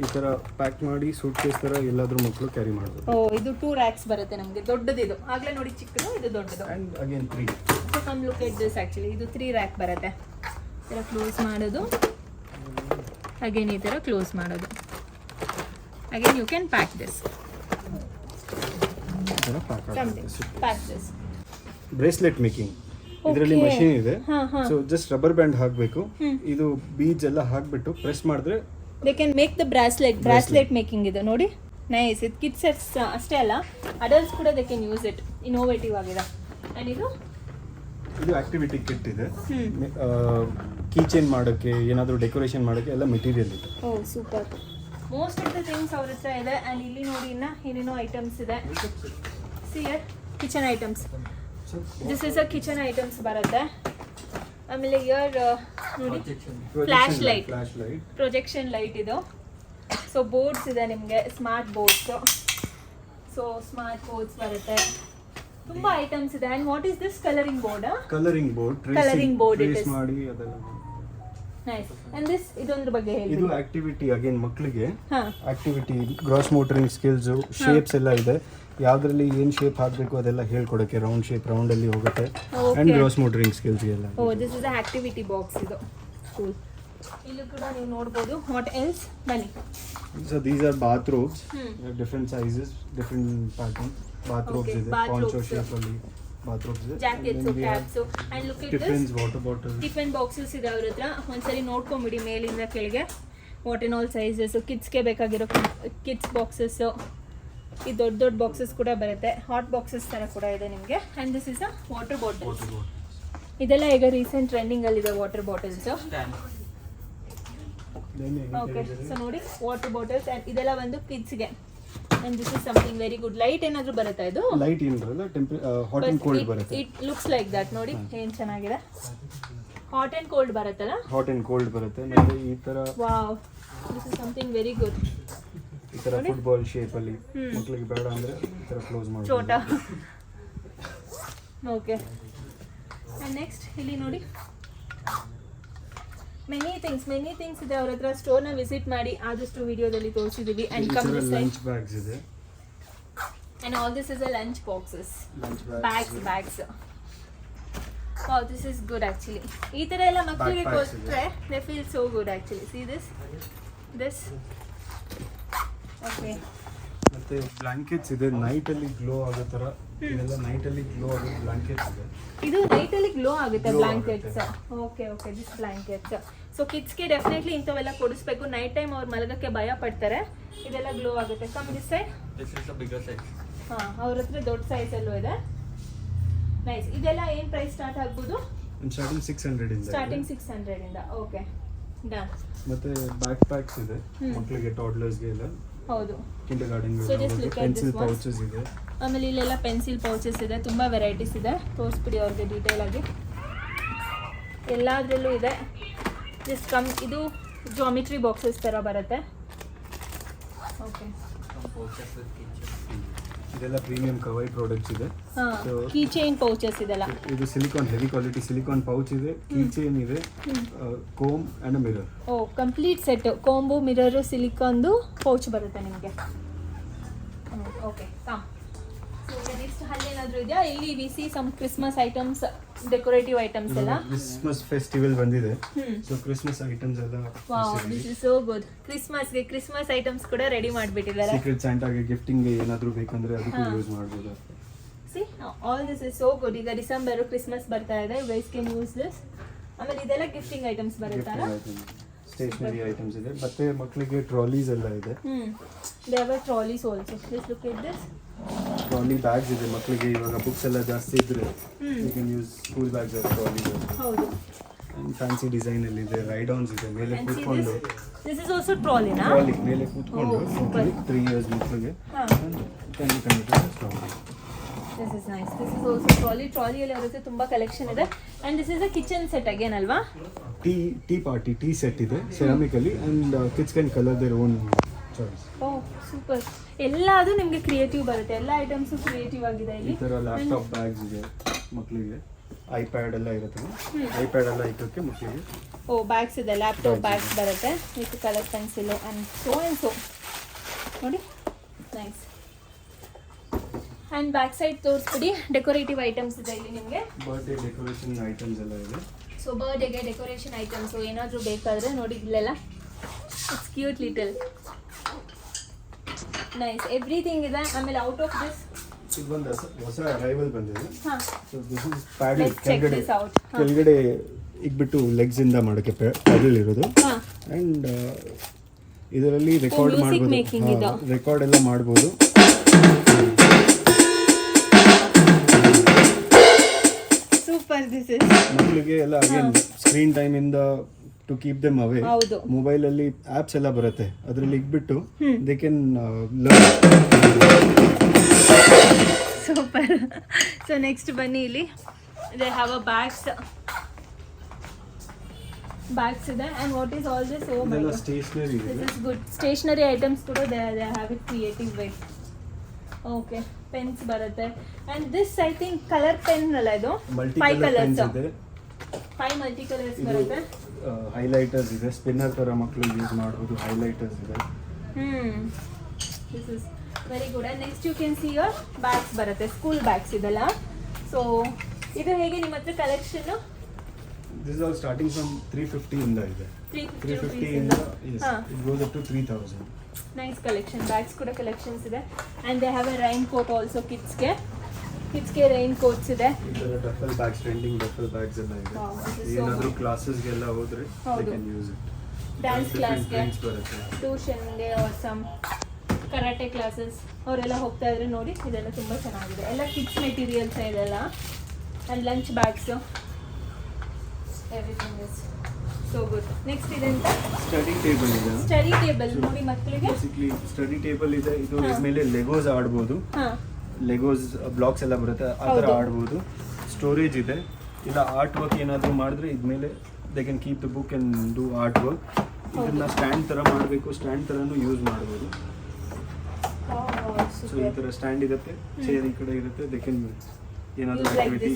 ಈ ಥರ ಪ್ಯಾಕ್ ಮಾಡಿ ಸೂಟ್ ಕೇಸ್ ಥರ ಎಲ್ಲಾದ್ರೂ ಮಕ್ಕಳು ಕ್ಯಾರಿ ಮಾಡ್ಬೋದು. ಓ ಇದು 2 ರ್ಯಾಕ್ಸ್ ಬರುತ್ತೆ ನಮಗೆ, ದೊಡ್ಡದಿದು. ಆಗಲೇ ನೋಡಿ ಚಿಕ್ಕದು, ಇದು ದೊಡ್ಡದು. And again 3. So come look at this. Actually ಇದು 3 ರ್ಯಾಕ್ ಬರುತ್ತೆ. ಈ ಥರ ಕ್ಲೋಸ್ ಮಾಡೋದು, ಅಗೇನ್ ಈ ಥರ ಕ್ಲೋಸ್ ಮಾಡೋದು. Again you can pack this. ಈ ಥರ pack pack this. Bracelet making ಇದರಲ್ಲಿ ಮಷೀನ್ ಇದೆ. ಸೊ ಜಸ್ಟ್ ರಬ್ಬರ್ ಬ್ಯಾಂಡ್ ಹಾಕಬೇಕು. ಇದು ಬೀಜ್ ಎಲ್ಲ ಹಾಕ್ಬಿಟ್ಟು ಪ್ರೆಸ್ ಮಾಡಿದ್ರೆ they can make the bracelet making ಇದು ನೋಡಿ. ನೈಸ್. ಇದು ಕಿಡ್ಸ್ ಅಷ್ಟೇ ಅಲ್ಲ, ಅಡಲ್ಟ್ಸ್ ಕೂಡ they can use it. Innovative ಆಗಿದೆ. ಆ್ಯಂಡ್ ಇದು ಆಕ್ಟಿವಿಟಿ ಕಿಟ್ ಇದೆ. ಕೀಚೇನ್ ಮಾಡೋಕ್ಕೆ, ಏನಾದರೂ ಡೆಕೋರೇಷನ್ ಮಾಡೋಕ್ಕೆ ಎಲ್ಲ ಮೆಟೀರಿಯಲ್ ಇದೆ. Oh super. Most of the things ಅವ್ರ ಹತ್ರ ಇದೆ. ಆ್ಯಂಡ್ ಇಲ್ಲಿ ನೋಡಿ ಇನ್ನು ಏನೇನೋ ಐಟಮ್ಸ್ ಇದೆ. See your kitchen items. This is a kitchen items ಬರುತ್ತೆ. ಆಮೇಲೆ ಇಯರ್ ನೋಡಿ ಫ್ಲ್ಯಾಶ್ ಲೈಟ್, ಪ್ರೊಜೆಕ್ಷನ್ ಲೈಟ್ ಇದು. ಸೊ ಬೋರ್ಡ್ಸ್ ಇದೆ ನಿಮಗೆ, smart boards. So smart boards ಬರುತ್ತೆ. ತುಂಬ ಐಟಮ್ಸ್ ಇದೆ. And what is this colouring board? Colouring board, colouring board it is. ಮಾಡಿ ಅದೆಲ್ಲ. ನೈಸ್. ಆ್ಯಂಡ್ ದಿಸ್ ಇದೊಂದ್ರ ಬಗ್ಗೆ ಹೇಳಿ. ಇದು ಆಕ್ಟಿವಿಟಿ, ಅಗೇನ್ ಮಕ್ಕಳಿಗೆ ಹಾಂ, activity, gross motoring skills, shapes ಎಲ್ಲ ಇದೆ. ಯಾವ್ದ್ರಲ್ಲಿ ಏನು ಶೇಪ್ ಹಾಕಬೇಕು ಅದೆಲ್ಲ ಹೇಳ್ಕೊಡಕ್ಕೆ. ರೌಂಡ್ ಶೇಪ್ ರೌಂಡಲ್ಲಿ ಹೋಗುತ್ತೆ. ಆ್ಯಂಡ್ ಗ್ರಾಸ್ ಮೋಟರಿಂಗ್ ಸ್ಕಿಲ್ಸ್ ಎಲ್ಲ. Oh this is a activity box ಇದು. ಕೂಲ್. ಇಲ್ಲೂ ಕೂಡ ನೀವು ನೋಡ್ಬೋದು. What else? ಬನ್ನಿ. So these are bathrooms, different sizes, different pattern bathrooms ಇದೆ. ಪಾಂಚೋ ಶೇಪ್ ಅಲ್ಲಿ ಬಾತ್ರೂಮ್ಸ್ ಇದೆ. Jackets, caps. And look it this tiffins, water bottle, tiffin boxes ಇದೆ ಅವ್ರ ಹತ್ರ. ಒಂದ್ಸರಿ ನೋಡ್ಕೊಂಬಿಡಿ ಮೇಲಿಂದ ಕೆಳಗೆ. ವಾಟ್ ಇನ್ ಆಲ್ ಸೈಜಸ್ಸು, ಕಿಡ್ಸ್ಗೆ ಬೇಕಾಗಿರೋ ಕಿಡ್ಸ್ ಬಾಕ್ಸಸ್ಸು. ಈ ದೊಡ್ಡ ಬಾಕ್ಸಸ್ ಕೂಡ ಬರುತ್ತೆ. ಹಾಟ್ ಬಾಕ್ಸಸ್ ಥರ ಕೂಡ ಇದೆ ನಿಮಗೆ. And this is a water bottles. ಇದೆಲ್ಲ ಈಗ ರೀಸೆಂಟ್ ಟ್ರೆಂಡಿಂಗಲ್ಲಿದೆ ವಾಟರ್ ಬಾಟಲ್ಸು. ಓಕೆ, ಸೊ ನೋಡಿ ವಾಟರ್ ಬಾಟಲ್ಸ್. ಆ್ಯಂಡ್ ಇದೆಲ್ಲ ಒಂದು ಕಿಡ್ಸ್ಗೆ. And this is something very good. Light ಏನಾದರೂ ಬರುತ್ತಾ ಇದು? ಲೈಟ್ ಏನಿರಲ್ಲ, ಹಾಟ್ ಅಂಡ್ ಕೋಲ್ಡ್ ಬರುತ್ತೆ. It looks like that. ನೋಡಿ ಏನು ಚೆನ್ನಾಗಿದೆ. ಹಾಟ್ ಆ್ಯಂಡ್ ಕೋಲ್ಡ್ ಬರುತ್ತಲ್ಲ? ಹಾಟ್ ಅಂಡ್ ಕೋಲ್ಡ್ ಬರುತ್ತೆ. ಮತ್ತೆ ಈ ತರ, wow, this is something very good. ಈ ತರ ಫುಟ್ಬಾಲ್ ಶೇಪ್ ಅಲ್ಲಿ ಮಕ್ಕಳಿಗೆ ಬೇಡ ಅಂದ್ರೆ ಈ ತರ ಕ್ಲೋಸ್ ಮಾಡಿ. ಚೋಟ. ಓಕೆ. ಆ್ಯಂಡ್ ನೆಕ್ಸ್ಟ್ ಇಲ್ಲಿ ನೋಡಿ ಮೆನಿ ಥಿಂಗ್ಸ್ ಇದೆ ಅವ್ರ ಹತ್ರ. ಸ್ಟೋರ್ನ ವಿಸಿಟ್ ಮಾಡಿ, ಆದಷ್ಟು ವಿಡಿಯೋದಲ್ಲಿ ತೋರಿಸಿದ್ದೀವಿ. And come this side. Lunch bags ಇದೆ. And all this is a lunch boxes, bags. Wow, this is good actually. ಈ ಥರ ಎಲ್ಲ ಮಕ್ಕಳಿಗೆ ಕೊಟ್ಟರೆ they feel so good actually. See this. Okay. ಮತ್ತೆ ಬ್ಲಾಂಕೆಟ್ಸ್ ಇದೆ, ನೈಟ್ ಅಲ್ಲಿ ಗ್ಲೋ ಆಗೋ ತರ. ಇದೆಲ್ಲ ನೈಟ್ ಅಲ್ಲಿ ಗ್ಲೋ ಆಗೋ ಬ್ಲಾಂಕೆಟ್ಸ್ ಇದೆ. ಇದು ನೈಟಲ್ಲಿ ಗ್ಲೋ ಆಗುತ್ತೆ blankets. Okay, this blankets. So ಕಿಡ್ಸ್ಗೆ ಡೆಫಿನೆಟ್ಲಿ ಇಂಥವೆಲ್ಲ ಕೊಡಿಸ್ಬೇಕು. ನೈಟ್ ಟೈಮ್ ಅವ್ರು ಮಲಗಕ್ಕೆ ಭಯ ಪಡ್ತಾರೆ. ಇದೆಲ್ಲ ಗ್ಲೋ ಆಗುತ್ತೆ. Come this side. This is a bigger size. ಹಾಂ, ಅವ್ರ ಹತ್ರ ದೊಡ್ಡ ಸೈಜಲ್ಲೂ ಇದೆ. ನೈಸ್. ಇದೆಲ್ಲ ಏನು ಪ್ರೈಸ್ ಸ್ಟಾರ್ಟ್ ಆಗ್ಬೋದು? ಸ್ಟಾರ್ಟಿಂಗ್ 600 ಇಂದ ಸ್ಟಾರ್ಟಿಂಗ್ 600 ಇಂದ. Okay, done. ಮತ್ತೆ ಬ್ಯಾಕ್ ಪ್ಯಾಕ್ಸ್ ಇದೆ ಮಕ್ಕಳಿಗೆ, ಟಾಡ್ಲರ್ಸ್ಗೆ ಎಲ್ಲ. ಹೌದು. Kinder garden So just look at pencil this one. Pouches ಇದೆ. ಆಮೇಲೆ ಇಲ್ಲೆಲ್ಲ ಪೆನ್ಸಿಲ್ ಪೌಚಸ್ ಇದೆ. ತುಂಬ ವೆರೈಟೀಸ್ ಇದೆ. ತೋರಿಸ್ಬಿಡಿ ಅವ್ರಿಗೆ ಡೀಟೇಲ್ ಆಗಿ. ಎಲ್ಲದರಲ್ಲೂ ಇದೆ. ಜಸ್ಟ್ ಇದು ಜಾಮಿಟ್ರಿ ಬಾಕ್ಸಸ್ ಥರ ಬರುತ್ತೆ. ಓಕೆ, ಇದೆಲ್ಲ ಪ್ರೀಮಿಯಂ ಕವೈ ಪ್ರಾಡಕ್ಟ್ಸ್ ಇದೆ. ಹಾಂ, So, ಕೀ ಚೈನ್ ಪೌಚಸ್ ಇದೆಲ್ಲ. ಇದು silicon, heavy quality silicon pouch ಇದೆ, ಕೀ ಚೈನ್ ಇದೆ, comb and mirror. Oh, complete set. Comb, mirror, ಸಿಲಿಕಾನ್ದು ಪೌಚ್ ಬರುತ್ತೆ ನಿಮಗೆ. Okay, come. ಸೊ ನೆಕ್ಸ್ಟ್ ಅಲ್ಲೇನಾದರೂ ಇದೆಯಾ? ಇಲ್ಲಿ we see some Christmas items, decorative items ಎಲ್ಲ. ಕ್ರಿಸ್ಮಸ್ ಫೆಸ್ಟಿವಲ್ ಬಂದಿದೆ, ಸೊ ಕ್ರಿಸ್ಮಸ್ ಐಟಮ್ಸ್ ಎಲ್ಲ. Wow, this is so good. ಕ್ರಿಸ್ಮಸ್ಗೆ ಕ್ರಿಸ್ಮಸ್ ಐಟಮ್ಸ್ ಕೂಡ ರೆಡಿ ಮಾಡಿಬಿಟ್ಟಿದ್ದಾರೆ. ಸೀಕ್ರೆಟ್ ಸ್ಯಾಂಟಾಗೆ ಗಿಫ್ಟಿಂಗ್ ಏನಾದರೂ ಬೇಕಂದ್ರೆ ಅದಕ್ಕೂ ಯೂಸ್ ಮಾಡ್ಬೋದು. See, all this is so good. ಈಗ ಡಿಸೆಂಬರ್ ಕ್ರಿಸ್ಮಸ್ ಬರ್ತಾ ಇದೆ, ಗೈಸ್ ಕ್ಯಾನ್ ಯೂಸ್ ದಿಸ್. ಆಮೇಲೆ ಇದೆಲ್ಲ ಗಿಫ್ಟಿಂಗ್ ಐಟಮ್ಸ್ ಬರುತ್ತಲ್ಲ. ಸ್ಟೇಷನರಿ ಐಟಮ್ಸ್ ಇದೆ. ಮತ್ತೆ ಮಕ್ಕಳಿಗೆ ಟ್ರಾಲೀಸ್ ಎಲ್ಲ ಇದೆ. They have trolleys also. Just look at this. Trolley bags ಇದೆ ಮಕ್ಕಳಿಗೆ. ಇವಾಗ ಬುಕ್ಸ್ ಎಲ್ಲ ಜಾಸ್ತಿ ಇದ್ರೆ you can use school bags or trolley. ಹೌದು. ಫ್ಯಾನ್ಸಿ ಡಿಸೈನ್ ಅಲ್ಲಿ ಇದೆ. ರೈಡ್ ಆನ್ಸ್ ಇದೆ, ಮೇಲೆ ಕೂತ್ಕೊಂಡು. ದಿಸ್ ಇಸ್ ಆಲ್ಸೋ ಟ್ರಾಲಿನಾ? ಟ್ರಾಲಿ ಮೇಲೆ ಕೂತ್ಕೊಂಡು 3 ಇಯರ್ಸ್ ಮಕ್ಕಳಿಗೆ. This is nice. This is also trolley. ಟ್ರಾಲಿಯಲ್ಲಿ ಅವರಿಗೆ ತುಂಬ ಕಲೆಕ್ಷನ್ ಇದೆ. And this is a kitchen set again ಅಲ್ವಾ? ಟೀ ಸೆಟ್ ಇದೆ ceramically, and kids can colour their own choice. Oh, super. ಎಲ್ಲದು ನಿಮಗೆ ಕ್ರಿಯೇಟಿವ್ ಬರುತ್ತೆ. ಎಲ್ಲ ಐಟಮ್ಸು ಕ್ರಿಯೇಟಿವ್ ಆಗಿದೆ ಇಲ್ಲಿ. ಈ ಥರ ಲ್ಯಾಪ್ಟಾಪ್ ಬ್ಯಾಗ್ಸ್ ಇದೆ ಮಕ್ಕಳಿಗೆ. ಐಪ್ಯಾಡ್ ಎಲ್ಲ ಇರುತ್ತೆ. ಐಪ್ಯಾಡ್ ಎಲ್ಲ ಇಟ್ಟಕ್ಕೆ ಮಕ್ಕಳಿಗೆ. ಓ, ಬ್ಯಾಗ್ಸ್ ಇದೆ. ಲ್ಯಾಪ್ಟಾಪ್ ಬ್ಯಾಗ್ಸ್ ಬರುತ್ತೆ with colour pencil and so ನೋಡಿ, ನೈಸ್. ಆ್ಯಂಡ್ ಬ್ಯಾಕ್ ಸೈಡ್ ತೋರಿಸ್ಬಿಡಿ. ಡೆಕೋರೇಟಿವ್ ಐಟಮ್ಸ್ ಇದೆ ಇಲ್ಲಿ ನಿಮಗೆ. ಬರ್ಡೇ ಡೆಕೋರೇಷನ್ ಐಟಮ್ಸ್ ಎಲ್ಲ ಇದೆ. ಸೊ ಬರ್ಡೇಗೆ ಡೆಕೋರೇಷನ್ ಐಟಮ್ಸು ಏನಾದರೂ ಬೇಕಾದರೆ ನೋಡಿ ಇಲ್ಲೆಲ್ಲ. It's cute little. Nice, everything ಇದೆ. ಆಮೇಲೆ ಔಟ್ ಆಫ್ ದಿಸ್ ಇದು ಒಂದು ಹೊಸ ಅರೈವಲ್ ಬಂದಿದೆ. ಹಾಂ, so this is paddle. Let's check this out. ಕೆಳಗಡೆ ಇಕ್ಬಿಟ್ಟು ಲೆಗ್ಸ್ ಇಂದ ಮಾಡೋಕ್ಕೆ ಪ್ಯಾಡಲ್ ಇರೋದು. ಹಾಂ, ಅಂಡ್ ಇದರಲ್ಲಿ ರೆಕಾರ್ಡ್ music making ಇದು. ಮಾಡ್ಬೋದು, ರೆಕಾರ್ಡ್ ಎಲ್ಲ ಮಾಡ್ಬೋದು. ಸೂಪರ್. ದಿಸ್ ಇಸ್ ಮಕ್ಕಳಿಗೆ ಎಲ್ಲ ಅಗೇನ್ ಸ್ಕ್ರೀನ್ ಟೈಮ್ ಇಂದ ಟು ಕೀಪ್ ದೆಮ್ ಅವೇ. ಹೌದು. ಮೊಬೈಲ್ ಅಲ್ಲಿ ಆಪ್ಸ್ ಎಲ್ಲ ಬರುತ್ತೆ, ಅದರಲ್ಲಿ ಇಕ್ಬಿಟ್ಟು they can learn. Super. So next ಬನ್ನಿ ಇಲ್ಲಿ. ದೇ ಹ್ಯಾವ್ ಅ ಬ್ಯಾಗ್ಸ್ ಇದೆ. And what is all this? Oh my ಇದೆಲ್ಲ ಗಾಡ್, ಸ್ಟೇಷನರಿ ದಿಸ್ ಇದೆ. Is good. ಸ್ಟೇಷನರಿ ಐಟಮ್ಸ್ ಕೂಡ they have it creative way. Okay, pens ಬರುತ್ತೆ. And this I think colour pen ಅಲ್ಲ ಇದು? Multi 5 colour pens colours. ಇದೆ. 5 ಮಲ್ಟಿ ಕಲರ್ಸ್ ಇದು ಬರುತ್ತೆ. ಹೈಲೈಟರ್ಸ್ ಇದೆ. ಸ್ಪಿನ್ನರ್ ತರ ಮಕ್ಕಳು ಯೂಸ್ ಮಾಡ್ಬೋದು. ಹೈಲೈಟರ್ಸ್ ಇದೆ. This is very good. And next you can see your bags ಬರುತ್ತೆ. ಸ್ಕೂಲ್ ಬ್ಯಾಗ್ಸ್ ಇದೆಲ್ಲ. ಸೊ ಇದು ಹೇಗೆ ನಿಮ್ಮ ಹತ್ರ collection? This all starting from 350 ಇಂದ ಇದೆ. 350 ಇಂದ it goes up to 3000. Nice collection. Bags ಕೂಡ ಕಲೆಕ್ಷನ್ಸ್ ಇದೆ. And they have a raincoat also. ಕಿಡ್ಸ್ಗೆ ರೈನ್ ಕೋಟ್ಸ್ ಇದೆ. ಈ ಥರ duffel bags, trending duffel bags ಎಲ್ಲ ಇದೆ. Wow, this is so ಏನಾದರೂ good. ಕ್ಲಾಸಸ್ಗೆಲ್ಲ ಹೋದ್ರೆ ದೇ ಹೌದು. Can use it. ಡ್ಯಾನ್ಸ್ ಕ್ಲಾಸ್ಗೆ, ಪ್ರಿಂಟ್ಸ್ ಬರುತ್ತೆ. ಟ್ಯೂಷನ್ಗೆ ಆರ್ ಸಮ್ ಕರಾಟೆ ಕ್ಲಾಸಸ್ ಅವರೆಲ್ಲ ಹೋಗ್ತಾ ಇದ್ರೆ ನೋಡಿ ಇದೆಲ್ಲ ತುಂಬ ಚೆನ್ನಾಗಿದೆ. ಎಲ್ಲ ಕಿಡ್ಸ್ ಮೆಟೀರಿಯಲ್ಸ್ ಇದೆಲ್ಲ. And lunch bags, everything is so good. Next ಇದೆ ಅಂತ ಸ್ಟಡಿ ಟೇಬಲ್ ಇದೆ. ಸ್ಟಡಿ ಟೇಬಲ್ ನೋಡಿ ಮಕ್ಕಳಿಗೆ. ಬೇಸಿಕ್ಲಿ ಸ್ಟಡಿ ಟೇಬಲ್ ಇದೆ. ಇದು ಮೇಲೆ ಲೆಗೋಸ್ ಆಡ್ಬೋದು. ಹಾಂ, ಲೆಗೋಸ್ ಬ್ಲಾಕ್ಸ್ ಎಲ್ಲ ಬರುತ್ತೆ, ಆ ಥರ ಹೌದು. ಆಡ್ಬೋದು. ಸ್ಟೋರೇಜ್ ಇದೆ. ಇಲ್ಲ ಆರ್ಟ್ ವರ್ಕ್ ಏನಾದರೂ ಮಾಡಿದ್ರೆ ಇದ್ಮೇಲೆ they can keep the book and do art work. ಇದನ್ನ ಸ್ಟ್ಯಾಂಡ್ ಥರ ಮಾಡಬೇಕು, ಸ್ಟ್ಯಾಂಡ್ ಥರನೂ ಯೂಸ್ ಮಾಡ್ಬೋದು. ಸೊ ಈ ಥರ ಸ್ಟ್ಯಾಂಡ್ ಇರುತ್ತೆ, ಚೇರ್ ಈ ಕಡೆ ಇರುತ್ತೆ. ದೇ ಕ್ಯಾನ್ ಏನಾದರೂ ಆಕ್ಟಿವಿಟಿ.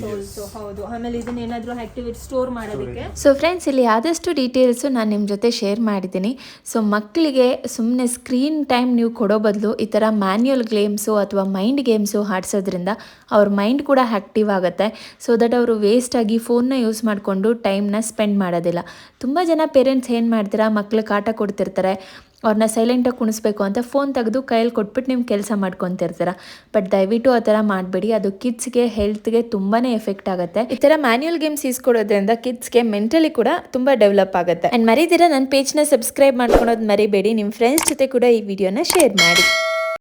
ಹೌದು. ಆಮೇಲೆ ಇದನ್ನ ಏನಾದರೂ ಆಕ್ಟಿವಿಟಿ ಸ್ಟೋರ್ ಮಾಡೋದಕ್ಕೆ. ಸೊ ಫ್ರೆಂಡ್ಸ್, ಇಲ್ಲಿ ಆದಷ್ಟು ಡೀಟೇಲ್ಸು ನಾನು ನಿಮ್ಮ ಜೊತೆ ಶೇರ್ ಮಾಡಿದ್ದೀನಿ. ಸೊ ಮಕ್ಕಳಿಗೆ ಸುಮ್ಮನೆ ಸ್ಕ್ರೀನ್ ಟೈಮ್ ನೀವು ಕೊಡೋ ಬದಲು ಈ ಥರ ಮ್ಯಾನ್ಯುಯಲ್ ಗೇಮ್ಸು ಅಥವಾ ಮೈಂಡ್ ಗೇಮ್ಸು ಆಡಿಸೋದ್ರಿಂದ ಅವ್ರ ಮೈಂಡ್ ಕೂಡ ಆ್ಯಕ್ಟಿವ್ ಆಗುತ್ತೆ. ಸೊ ದಟ್ ಅವರು ವೇಸ್ಟಾಗಿ ಫೋನ್ನ ಯೂಸ್ ಮಾಡಿಕೊಂಡು ಟೈಮ್ನ ಸ್ಪೆಂಡ್ ಮಾಡೋದಿಲ್ಲ. ತುಂಬ ಜನ ಪೇರೆಂಟ್ಸ್ ಏನು ಮಾಡ್ತೀರಾ, ಮಕ್ಳಿಗೆ ಆಟ ಕೊಡ್ತಿರ್ತಾರೆ, ಅವ್ರನ್ನ ಸೈಲೆಂಟಾಗಿ ಕುಣಿಸ್ಬೇಕು ಅಂತ ಫೋನ್ ತೆಗೆದು ಕೈಯಲ್ಲಿ ಕೊಟ್ಬಿಟ್ಟು ನೀವು ಕೆಲಸ ಮಾಡ್ಕೊತಿರ್ತೀರ. ಬಟ್ ದಯವಿಟ್ಟು ಆ ಥರ ಮಾಡಬೇಡಿ, ಅದು ಕಿಡ್ಸ್ಗೆ ಹೆಲ್ತ್ಗೆ ತುಂಬಾ ಎಫೆಕ್ಟ್ ಆಗುತ್ತೆ. ಈ ಥರ ಮ್ಯಾನ್ಯುಯಲ್ ಗೇಮ್ಸ್ ಈಸ್ಕೊಡೋದ್ರಿಂದ ಕಿಡ್ಸ್ಗೆ ಮೆಂಟಲಿ ಕೂಡ ತುಂಬ ಡೆವಲಪ್ ಆಗುತ್ತೆ. ಆ್ಯಂಡ್ ಮರಿದಿರ ನನ್ನ ಪೇಜ್ನ ಸಬ್ಸ್ಕ್ರೈಬ್ ಮಾಡ್ಕೊಳೋದು ಮರಿಬೇಡಿ. ನಿಮ್ಮ ಫ್ರೆಂಡ್ಸ್ ಜೊತೆ ಕೂಡ ಈ ವಿಡಿಯೋನ ಶೇರ್ ಮಾಡಿ.